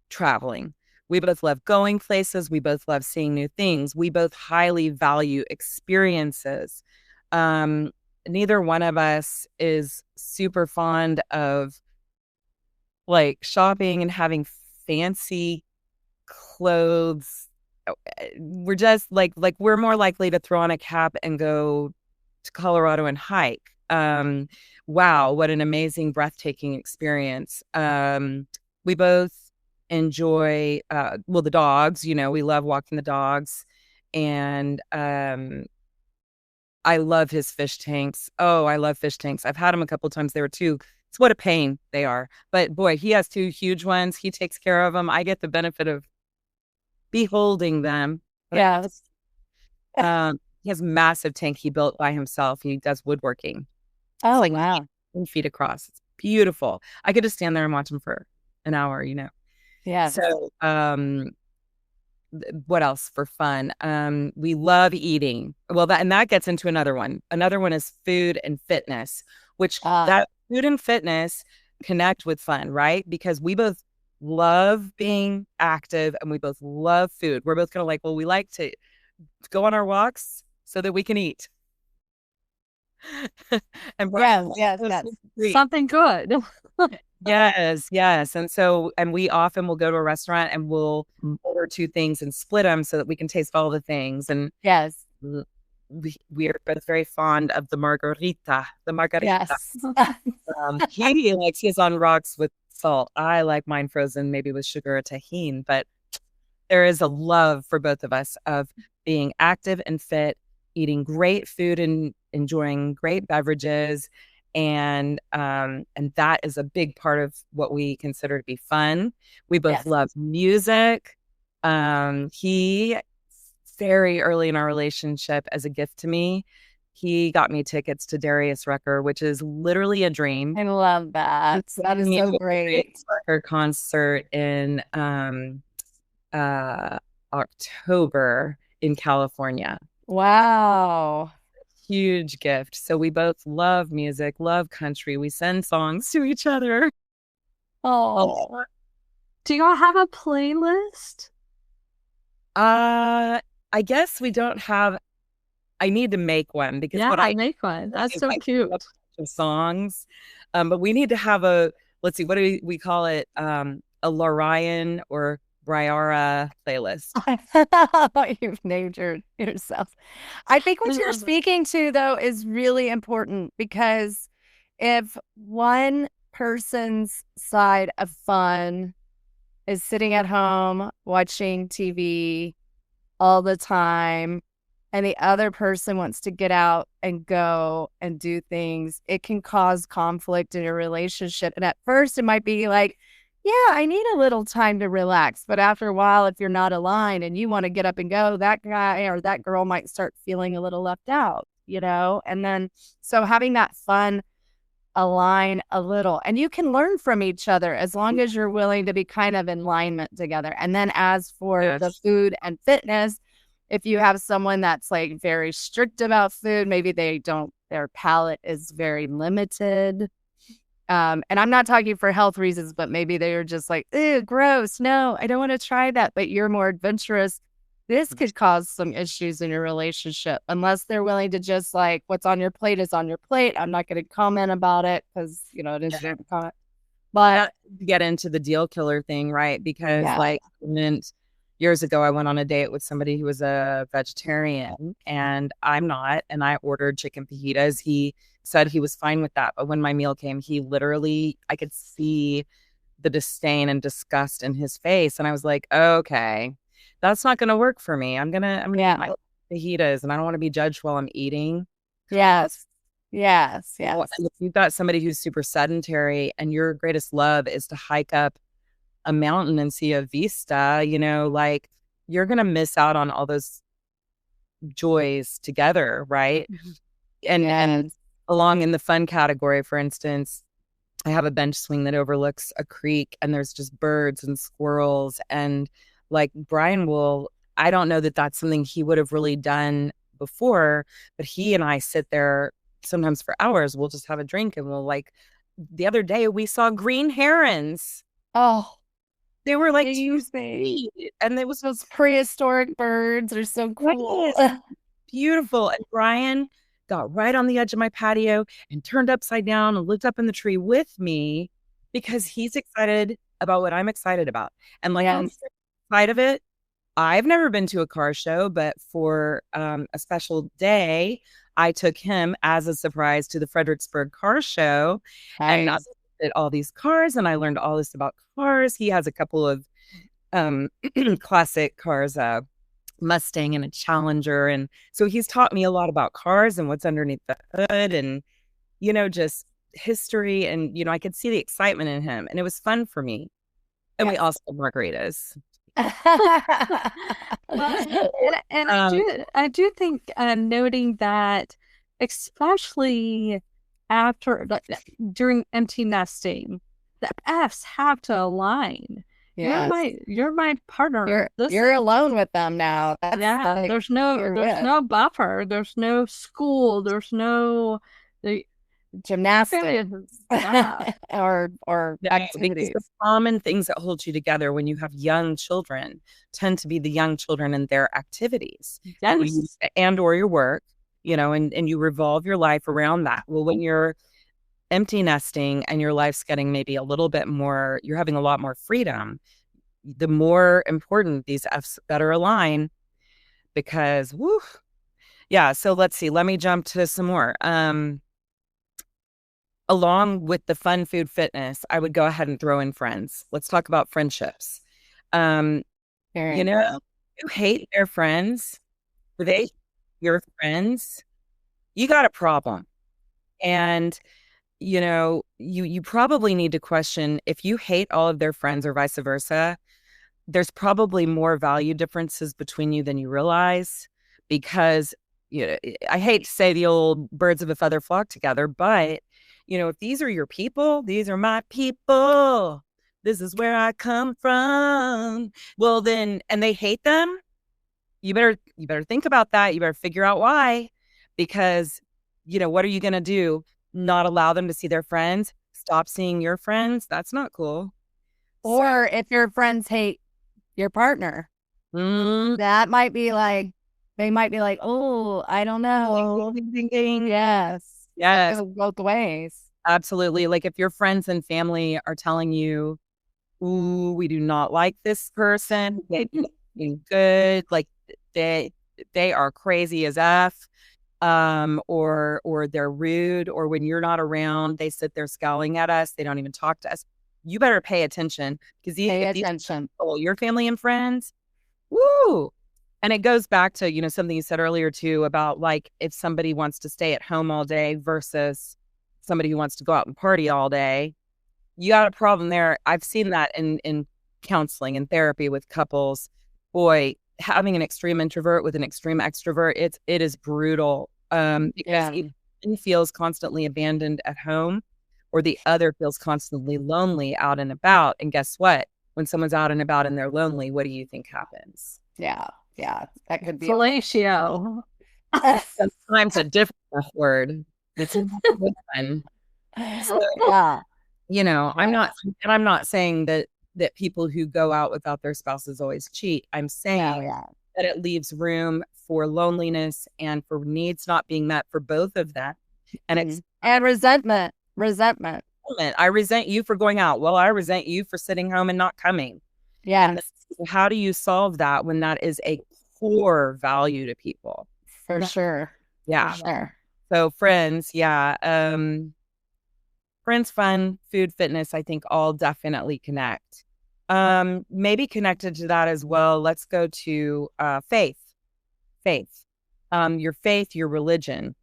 traveling. We both love going places. We both love seeing new things. We both highly value experiences. Neither one of us is super fond of like shopping and having fancy clothes. We're just like we're more likely to throw on a cap and go to Colorado and hike. Wow, what an amazing, breathtaking experience. We both enjoy the dogs, you know, we love walking the dogs. And I love his fish tanks. Oh, I love fish tanks. I've had them a couple times. They were too, it's what a pain they are. But boy, he has two huge ones. He takes care of them. I get the benefit of beholding them. Yeah. He has a massive tank he built by himself. He does woodworking. Oh, like, wow. 10 feet across. It's beautiful. I could just stand there and watch him for an hour, you know. Yeah. So, what else for fun? We love eating. Well, that gets into another one. Another one is food and fitness, which that food and fitness connect with fun, right? Because we both love being active and we both love food. We're both kind of like, well, we like to go on our walks so that we can eat. And yes. Something good. Yes. And so, and we often will go to a restaurant and we'll order two things and split them so that we can taste all the things. And yes, we are both very fond of the margarita. Yes. He likes his on rocks with salt. I like mine frozen, maybe with sugar or tahini. But there is a love for both of us of being active and fit, eating great food and enjoying great beverages. And that is a big part of what we consider to be fun. We both love music. He, very early in our relationship, as a gift to me, he got me tickets to Darius Rucker, which is literally a dream. I love that. That is so great. Rucker concert in October in California. Wow. Huge gift. So we both love music, love country. We send songs to each other. Oh. Do y'all have a playlist? I guess we don't have. I need to make one because I make one. That's so cute. Songs, but we need to have a. Let's see, what do we call it? A Lorian or Briara playlist. You've named yourself. I think what you're speaking to, though, is really important, because if one person's side of fun is sitting at home watching TV all the time and the other person wants to get out and go and do things, it can cause conflict in your relationship. And at first it might be like, yeah, I need a little time to relax. But after a while, if you're not aligned and you want to get up and go, that guy or that girl might start feeling a little left out, you know? And then, so having that fun align a little, and you can learn from each other as long as you're willing to be kind of in alignment together. And then as for the food and fitness, if you have someone that's like very strict about food, maybe their palate is very limited. And I'm not talking for health reasons, but maybe they're just like, ew, gross. No, I don't want to try that. But you're more adventurous. This could cause some issues in your relationship unless they're willing to just like, what's on your plate is on your plate. I'm not going to comment about it because, you know, it is your comment. But get into the deal killer thing, right? Because like years ago, I went on a date with somebody who was a vegetarian and I'm not, and I ordered chicken fajitas. He said he was fine with that. But when my meal came, he literally, I could see the disdain and disgust in his face. And I was like, okay, that's not going to work for me. I'm going to eat fajitas and I don't want to be judged while I'm eating. Yes. If you've got somebody who's super sedentary and your greatest love is to hike up a mountain and see a vista, you know, like you're going to miss out on all those joys together. Right. And along in the fun category, for instance, I have a bench swing that overlooks a creek and there's just birds and squirrels. And like Brian I don't know that that's something he would have really done before, but he and I sit there sometimes for hours. We'll just have a drink and the other day we saw green herons. Oh, they were like sweet. And it was those prehistoric birds are so cool. Beautiful. And Brian got right on the edge of my patio and turned upside down and looked up in the tree with me because he's excited about what I'm excited about. And on the side of it, I've never been to a car show, but for a special day, I took him as a surprise to the Fredericksburg Car Show. And I looked at all these cars and I learned all this about cars. He has a couple of classic cars, Mustang and a Challenger. And so he's taught me a lot about cars and what's underneath the hood and, you know, just history. And, you know, I could see the excitement in him and it was fun for me. And we also had margaritas. I do think noting that especially during empty nesting, the F's have to align. Yes. You're my partner. You're alone with them now. There's no buffer. There's no school. There's no gymnastics or activities. The common things that hold you together when you have young children tend to be the young children and their activities and or your work, you know, and you revolve your life around that. Well, when you're empty nesting and your life's getting maybe a little bit more, you're having a lot more freedom, the more important these F's better align because so let's see, let me jump to some more. Along with the fun, food, fitness, I would go ahead and throw in friends. Let's talk about friendships. You know, you hate their friends, they your friends, you got a problem. And you know, you probably need to question if you hate all of their friends or vice versa, there's probably more value differences between you than you realize because, you know, I hate to say the old birds of a feather flock together, but, you know, if these are your people, these are my people, this is where I come from. Well, then, and they hate them, you better think about that. You better figure out why, because, you know, what are you going to do? Not allow them to see their friends, stop seeing your friends. That's not cool. Or if your friends hate your partner, that might be like, they might be like, oh, I don't know. Yes. Yes. Both ways. Absolutely. Like if your friends and family are telling you, ooh, we do not like this person, good, like they are crazy as F. Or they're rude, or when you're not around, they sit there scowling at us. They don't even talk to us. You better pay attention because your family and friends, woo, And it goes back to, you know, something you said earlier too about like if somebody wants to stay at home all day versus somebody who wants to go out and party all day, you got a problem there. I've seen that in counseling and therapy with couples. Boy, having an extreme introvert with an extreme extrovert, it is brutal. Because he feels constantly abandoned at home, or the other feels constantly lonely out and about. And guess what? When someone's out and about and they're lonely, what do you think happens? Yeah, that could be fellatio. Sometimes a different word. It's a good one. So, yeah. you know, I'm not saying that people who go out without their spouses always cheat. I'm saying that it leaves room for loneliness and for needs not being met for both of them. And and resentment. I resent you for going out. Well, I resent you for sitting home and not coming. Yeah. How do you solve that when that is a core value to people? For sure. Yeah. For sure. So friends, friends, fun, food, fitness, I think all definitely connect. Maybe connected to that as well. Let's go to faith. Your faith, your religion.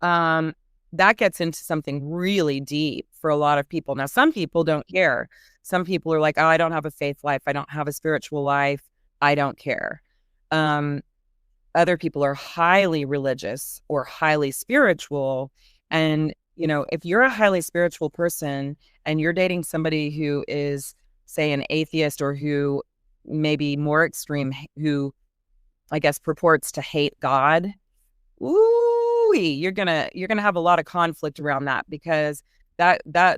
That gets into something really deep for a lot of people. Now, some people don't care. Some people are like, oh, I don't have a faith life. I don't have a spiritual life. I don't care. Other people are highly religious or highly spiritual. And, you know, if you're a highly spiritual person and you're dating somebody who is, say, an atheist or who may be more extreme, who I guess purports to hate God, you're gonna have a lot of conflict around that, because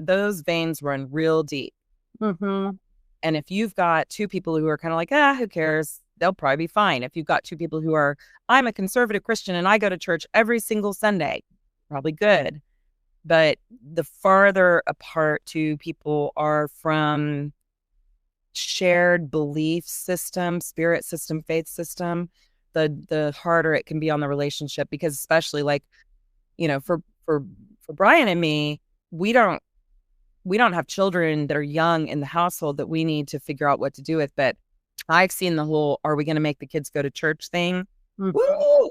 those veins run real deep. Mm-hmm. And if you've got two people who are kind of like, who cares? They'll probably be fine. If you've got two people who are, I'm a conservative Christian and I go to church every single Sunday, probably good. But the farther apart two people are from shared belief system, spirit system, faith system, the harder it can be on the relationship. Because especially like, you know, for Brian and me, we don't have children that are young in the household that we need to figure out what to do with. But I've seen the whole, are we going to make the kids go to church thing? Mm-hmm. Woo!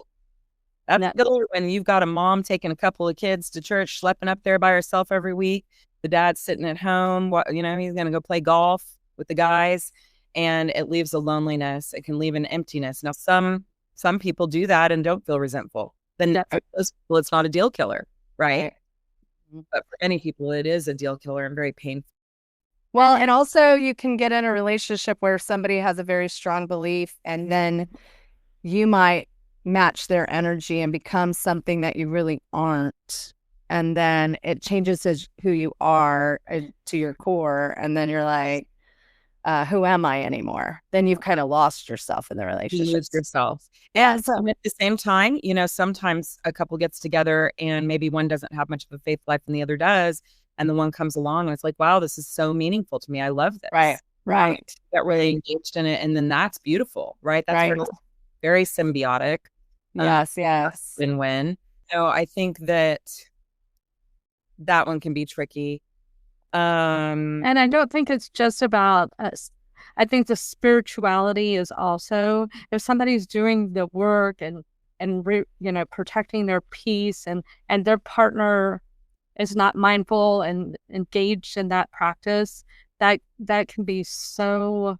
That's good when you've got a mom taking a couple of kids to church, schlepping up there by herself every week. The dad's sitting at home. You know, he's going to go play golf with the guys, and it leaves a loneliness. It can leave an emptiness. Now, some people do that and don't feel resentful. Then those people, it's not a deal killer, right? But for many people, it is a deal killer and very painful. Well, and also you can get in a relationship where somebody has a very strong belief, and then you might match their energy and become something that you really aren't. And then it changes who you are to your core. And then you're like, who am I anymore? Then you've kind of lost yourself in the relationship. You lose yourself. Yeah. So at the same time, you know, sometimes a couple gets together and maybe one doesn't have much of a faith life and the other does. And the one comes along and it's like, wow, this is so meaningful to me. I love this. Right. Get really engaged in it. And then that's beautiful, right? That's very, very symbiotic. Yes. Win-win. So I think that one can be tricky. And I don't think it's just about us. I think the spirituality is also, if somebody's doing the work and you know, protecting their peace, and their partner is not mindful and engaged in that practice, that can be so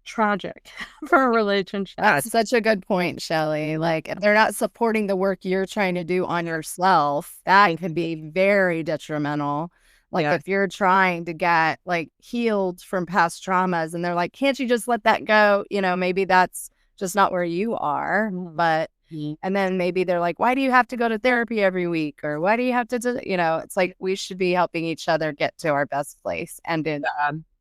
tragic for a relationship. That's such a good point, Shelly. Like, if they're not supporting the work you're trying to do on yourself, that can be very detrimental. Like, if you're trying to get like healed from past traumas and they're like, can't you just let that go? You know, maybe that's just not where you are. But and then maybe they're like, why do you have to go to therapy every week? Or why do you have to do, you know, it's like we should be helping each other get to our best place and then,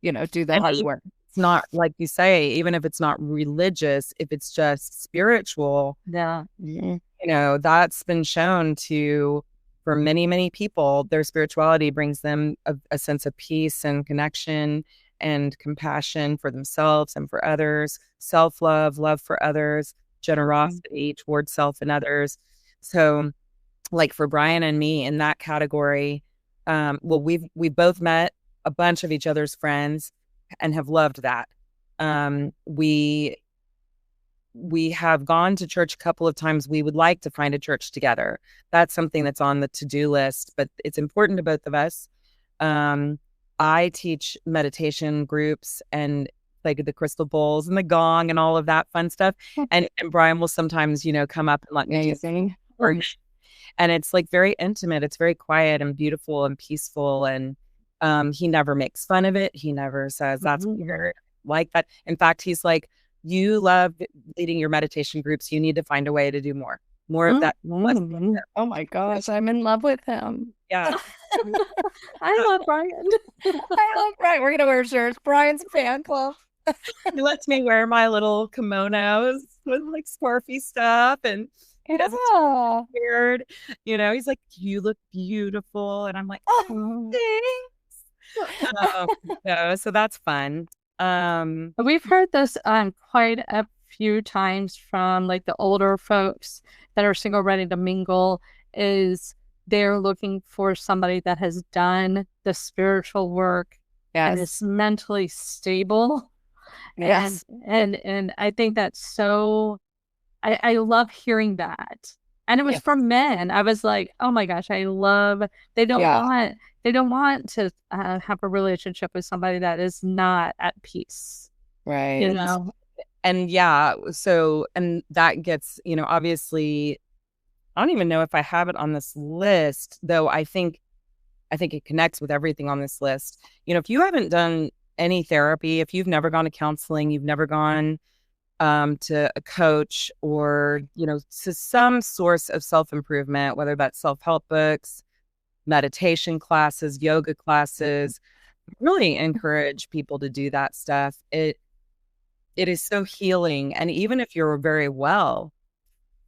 you know, do the hard work. It's not, like you say, even if it's not religious, if it's just spiritual, you know, that's been shown to, for many, many people, their spirituality brings them a sense of peace and connection and compassion for themselves and for others, self-love, love for others, generosity towards self and others. So like for Brian and me in that category, well, we've both met a bunch of each other's friends and have loved that. We have gone to church a couple of times. We would like to find a church together. That's something that's on the to-do list, but it's important to both of us. I teach meditation groups and like the crystal bowls and the gong and all of that fun stuff. And Brian will sometimes, come up and let me sing. And it's like very intimate. It's very quiet and beautiful and peaceful. And he never makes fun of it. He never says that's weird, like that. In fact, he's like, you love leading your meditation groups. You need to find a way to do more of that. Oh my gosh, I'm in love with him. Yeah. I love Brian. I love Brian. We're going to wear shirts. Brian's fan club. He lets me wear my little kimonos with like scarfy stuff, and he doesn't weird. He's like, you look beautiful. And I'm like, oh, thanks. So that's fun. We've heard this quite a few times from like the older folks that are single ready to mingle, is they're looking for somebody that has done the spiritual work and is mentally stable. Yes. And I think that's so, I love hearing that. And it was from men. I was like, oh my gosh, they don't want to have a relationship with somebody that is not at peace. Right. And and that gets, obviously, I don't even know if I have it on this list, though I think it connects with everything on this list. If you haven't done any therapy, if you've never gone to counseling, you've never gone to a coach or, to some source of self-improvement, whether that's self-help books, meditation classes, yoga classes, really encourage people to do that stuff. It is so healing. And even if you're very well,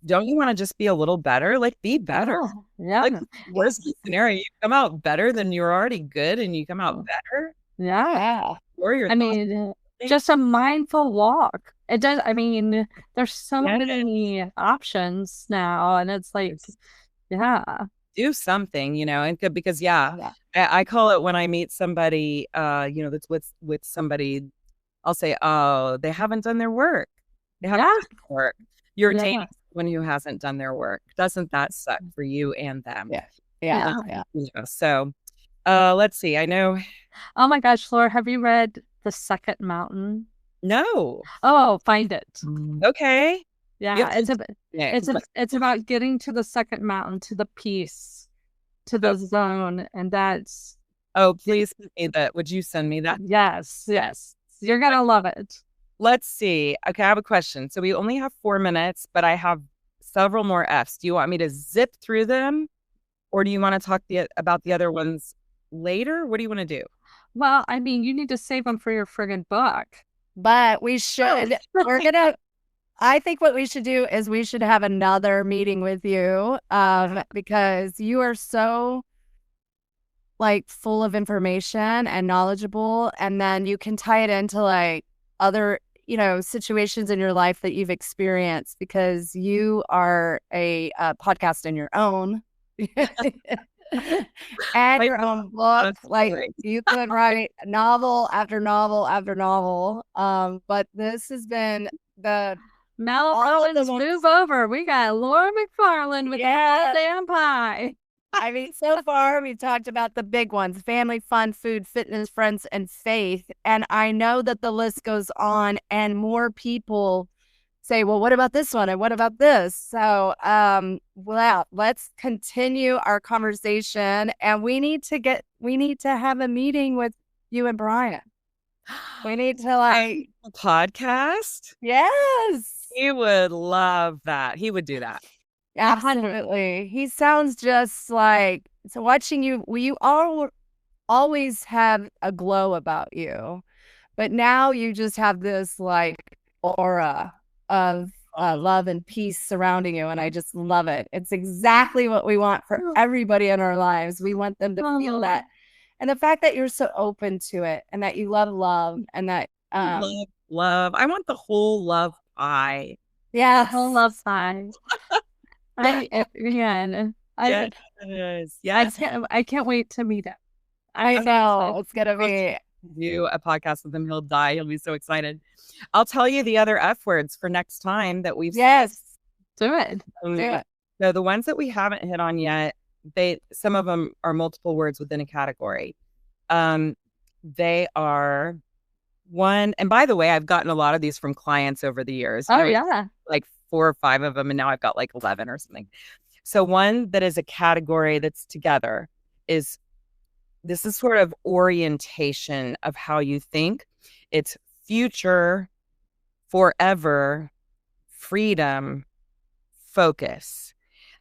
don't you want to just be a little better? Like, be better. Oh, yeah. Like, worst case scenario, you come out better than you're already good, and you come out better. Yeah. Just a mindful walk. It does. I mean, there's so many options now, and it's like, do something, and because I call it, when I meet somebody, that's with somebody, I'll say, oh, they haven't done their work. They haven't done their work. You're dating someone who hasn't done their work. Doesn't that suck for you and them? Yeah. So, let's see. I know. Oh my gosh, Laura, have you read The Second Mountain? No. Oh, find it. Okay. Yeah, it's about getting to the second mountain, to the peace, to the zone, and that's. Oh, please send me that. Would you send me that? Yes. You're gonna love it. Let's see. Okay, I have a question. So we only have 4 minutes, but I have several more Fs. Do you want me to zip through them, or do you want to talk about the other ones later? What do you want to do? Well, I mean, you need to save them for your friggin' book. But we should. I think what we should do is we should have another meeting with you, because you are so like full of information and knowledgeable, and then you can tie it into like other, situations in your life that you've experienced, because you are a podcast in your own. And your own book. Like, you could write novel after novel after novel. But this has been the Melons move over. We got Laura McFarlane with Damn Pie. I mean, so far we've talked about the big ones: family, fun, food, fitness, friends, and faith. And I know that the list goes on, and more people say, well, what about this one? And what about this? So, let's continue our conversation, and we need to have a meeting with you and Brian. We need to a podcast. Yes. He would love that. He would do that. Absolutely. He sounds just like, so watching you, you always have a glow about you, but now you just have this like aura of love and peace surrounding you, and I just love it. It's exactly what we want for everybody in our lives. We want them to feel that, and the fact that you're so open to it, and that you love, and that love. I want the whole love pie. Yeah, whole love pie. I can't wait to meet him. I know it's gonna be do a podcast with him, he'll die. He'll be so excited. I'll tell you the other F words for next time that we've Yes. Do it. Do it. So the ones that we haven't hit on yet, some of them are multiple words within a category. They are one, and by the way, I've gotten a lot of these from clients over the years. Oh, yeah. Like 4 or 5 of them, and now I've got like 11 or something. So one that is a category that's together is, this is sort of orientation of how you think. It's future, forever, freedom, focus.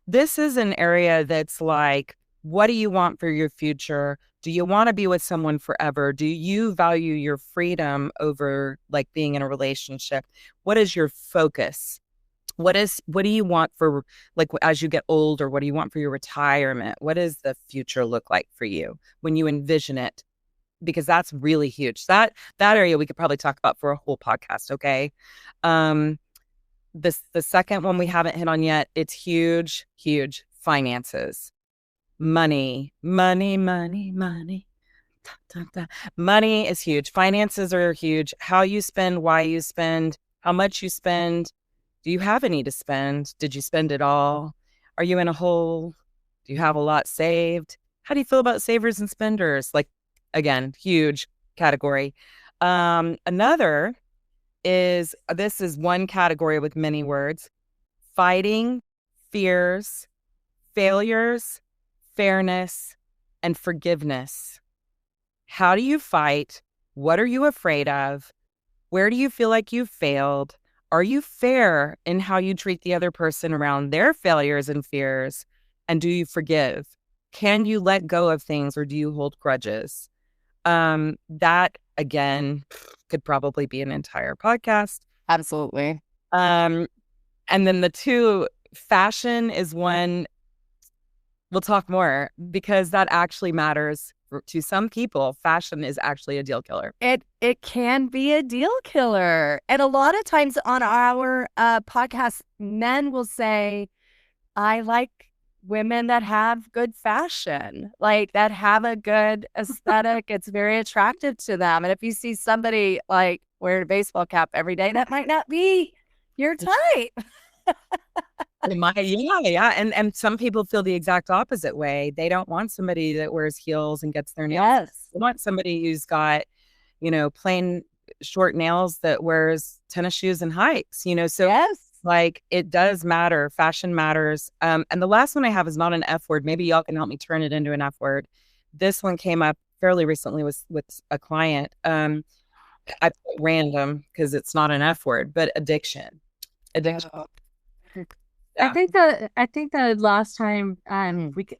This is an area that's like, what do you want for your future? Do you want to be with someone forever? Do you value your freedom over like being in a relationship? What is your focus? What do you want for like as you get older? What do you want for your retirement? What does the future look like for you when you envision it? Because that's really huge. That area we could probably talk about for a whole podcast. Okay. The second one we haven't hit on yet, it's huge, finances. Money. Money is huge. Finances are huge. How you spend, why you spend, how much you spend. Do you have any to spend? Did you spend it all? Are you in a hole? Do you have a lot saved? How do you feel about savers and spenders? Like, again, huge category. Another is, this is one category with many words: fighting, fears, failures, fairness, and forgiveness. How do you fight? What are you afraid of? Where do you feel like you failed? Are you fair in how you treat the other person around their failures and fears? And do you forgive? Can you let go of things, or do you hold grudges? That, again, could probably be an entire podcast. Absolutely. And then the 2, fashion is one. We'll talk more because that actually matters to some people. Fashion is actually a deal killer. It can be a deal killer. And a lot of times on our podcast, men will say, I like women that have good fashion, like that have a good aesthetic. It's very attractive to them. And if you see somebody like wearing a baseball cap every day, that might not be your type. Yeah. And some people feel the exact opposite way. They don't want somebody that wears heels and gets their nails. Yes. They want somebody who's got, plain short nails that wears tennis shoes and hikes, so yes. Like, it does matter. Fashion matters. And the last one I have is not an F word. Maybe y'all can help me turn it into an F word. This one came up fairly recently with a client. I put random because it's not an F word, but addiction. Oh. Yeah. I think the last time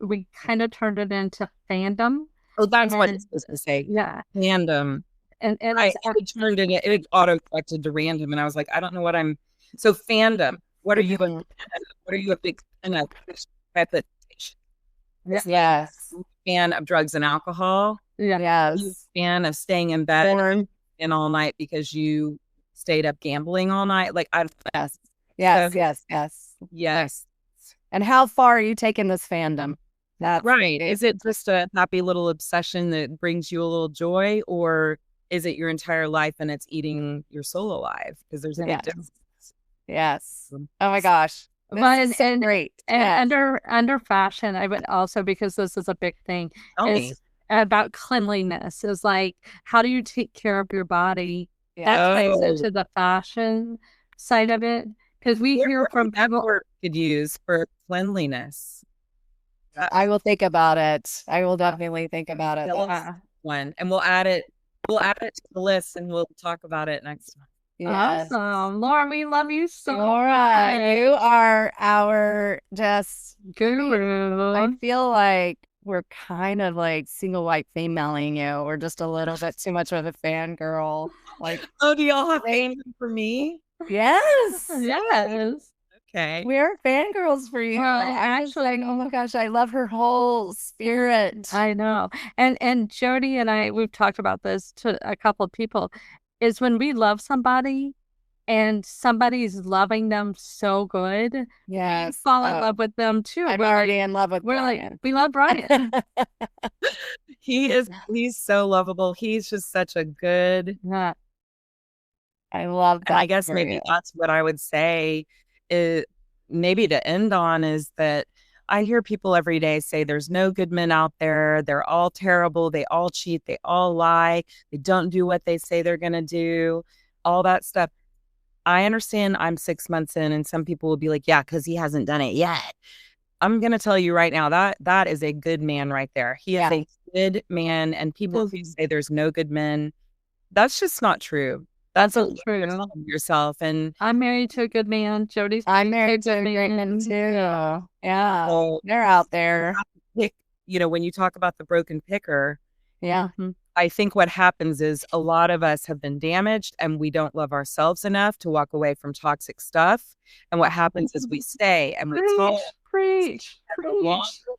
we kind of turned it into fandom. Oh, that's what it's supposed to say. Yeah. Fandom. And I turned it auto-corrected to random, and I was like, I don't know what I'm. So fandom. What are you? What are you a big fan of? Yes. Fan of drugs and alcohol? Yes. You fan of staying in bed and all night because you stayed up gambling all night? Like, Yes. And how far are you taking this fandom? That's right. Is it just a happy little obsession that brings you a little joy, or is it your entire life and it's eating your soul alive? Because there's a difference. Yes. Oh my gosh. And great. And under fashion, I would also, because this is a big thing, is about cleanliness. Is like, how do you take care of your body? That plays into the fashion side of it. Because we hear from people could use for cleanliness. I will think about it. I will definitely think about it. One, and we'll add it to the list, and we'll talk about it next time. Yes. Awesome. Laura, we love you so much. Laura, you are our just guru. I feel like we're kind of like single white femaling you. We're just a little bit too much of a fangirl. Like, oh, do y'all have fame for me? Yes. Yes. Okay. We're fangirls for you. Well, actually, oh my gosh, I love her whole spirit. I know. And Jody and I, we've talked about this to a couple of people, is when we love somebody and somebody's loving them so good, yes, we fall in love with them too. I'm already in love with Brian. We love Brian. He's so lovable. He's just such a good. Yeah. I love that. I guess maybe that's what I would say is maybe to end on is that I hear people every day say there's no good men out there. They're all terrible. They all cheat. They all lie. They don't do what they say they're going to do. All that stuff. I understand I'm 6 months in and some people will be like, yeah, because he hasn't done it yet. I'm going to tell you right now that is a good man right there. He is a good man. And people who say there's no good men, that's just not true. That's not true. Yourself. And I'm married to a good man. Jody's I'm married to a great man too. Yeah. So, they're out there. When you talk about the broken picker, yeah. I think what happens is a lot of us have been damaged and we don't love ourselves enough to walk away from toxic stuff. And what happens is we stay and we preach.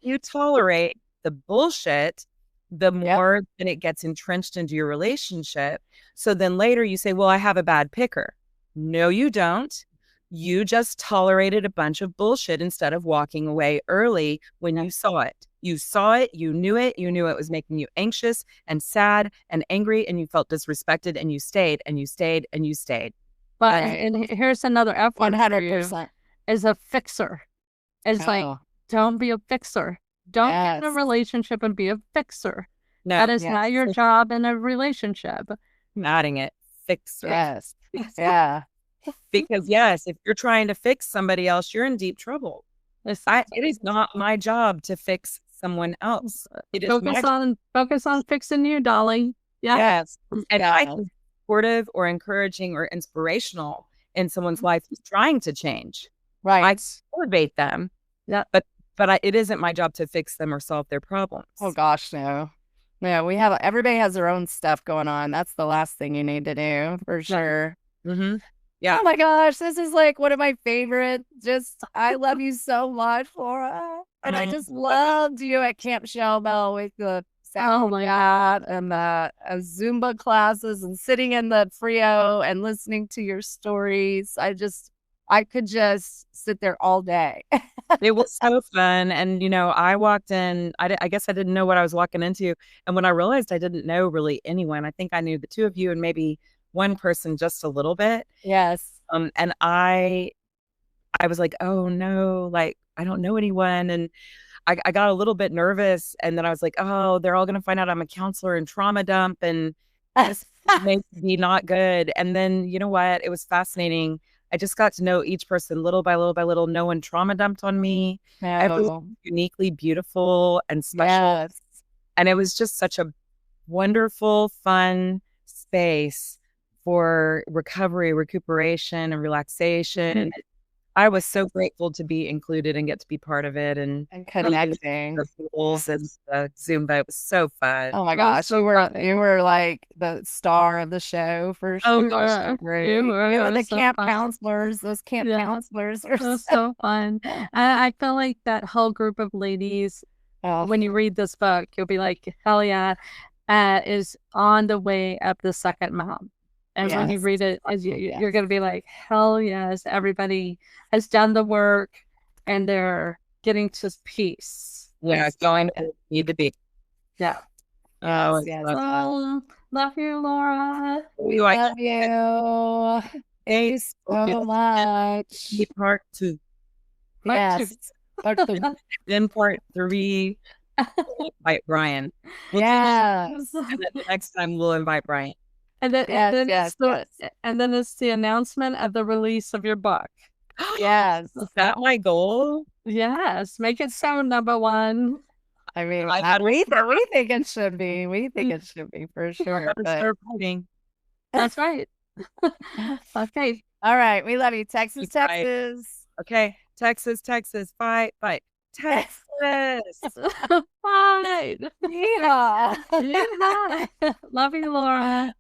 You tolerate the bullshit, the more that it gets entrenched into your relationship. So then later you say, well, I have a bad picker. No, you don't. You just tolerated a bunch of bullshit instead of walking away early when you saw it. You saw it, you knew it was making you anxious and sad and angry, and you felt disrespected, and you stayed and you stayed and you stayed. But and here's another F 100% is a fixer. It's like, don't be a fixer. Don't get in a relationship and be a fixer. No, that is not your job in a relationship. I'm adding it. Fixer. Yes. Yeah. Because if you're trying to fix somebody else, you're in deep trouble. It is not my job to fix someone else. It focus on fixing you, darling. Yeah. Yes. And I can be supportive or encouraging or inspirational in someone's life who's trying to change. Right. I motivate them. Yeah. But it isn't my job to fix them or solve their problems. Oh gosh, no. Yeah, everybody has their own stuff going on. That's the last thing you need to do for sure. Mm-hmm. Yeah. Oh my gosh, this is like one of my favorite. I love you so much, Laura. And I just loved you at Camp Shellbell with the sound and the Zumba classes and sitting in the Frio and listening to your stories. I could just sit there all day. It was so fun. And, I walked in, I guess I didn't know what I was walking into. And when I realized I didn't know really anyone, I think I knew the two of you and maybe one person just a little bit. Yes. And I was like, oh no, like I don't know anyone. And I got a little bit nervous. And then I was like, oh, they're all going to find out I'm a counselor and trauma dump. And this may be not good. And then, you know what? It was fascinating. I just got to know each person little by little by little. No one trauma dumped on me. No. Everyone uniquely beautiful and special. Yes. And it was just such a wonderful, fun space for recovery, recuperation, and relaxation. I was so grateful to be included and get to be part of it and connecting. The pools and the Zumba. It was so fun. Oh my gosh, you were like the star of the show for sure. Oh gosh, great. The camp counselors, those camp counselors are so fun. I feel like that whole group of ladies. When you read this book, you'll be like, hell yeah, is on the way up the second mountain. And when you read it, you're going to be like, hell yes, everybody has done the work and they're getting to peace. Yeah, it's going to need to be. Yeah. Oh, yes. Love you, Laura. We love you. Thank you so much. Part 2. Yes. Part 2. Then part 3, invite Brian. Yes. And then next time we'll invite Brian. And then, and then it's the announcement of the release of your book. Yes. Is that my goal? Yes. Make it so number one. I mean, we think it should be. We think it should be for sure. That's right. Okay. All right. We love you. Texas. Okay. Texas. Fight. Texas. Fine. Yeah. Love you, Laura.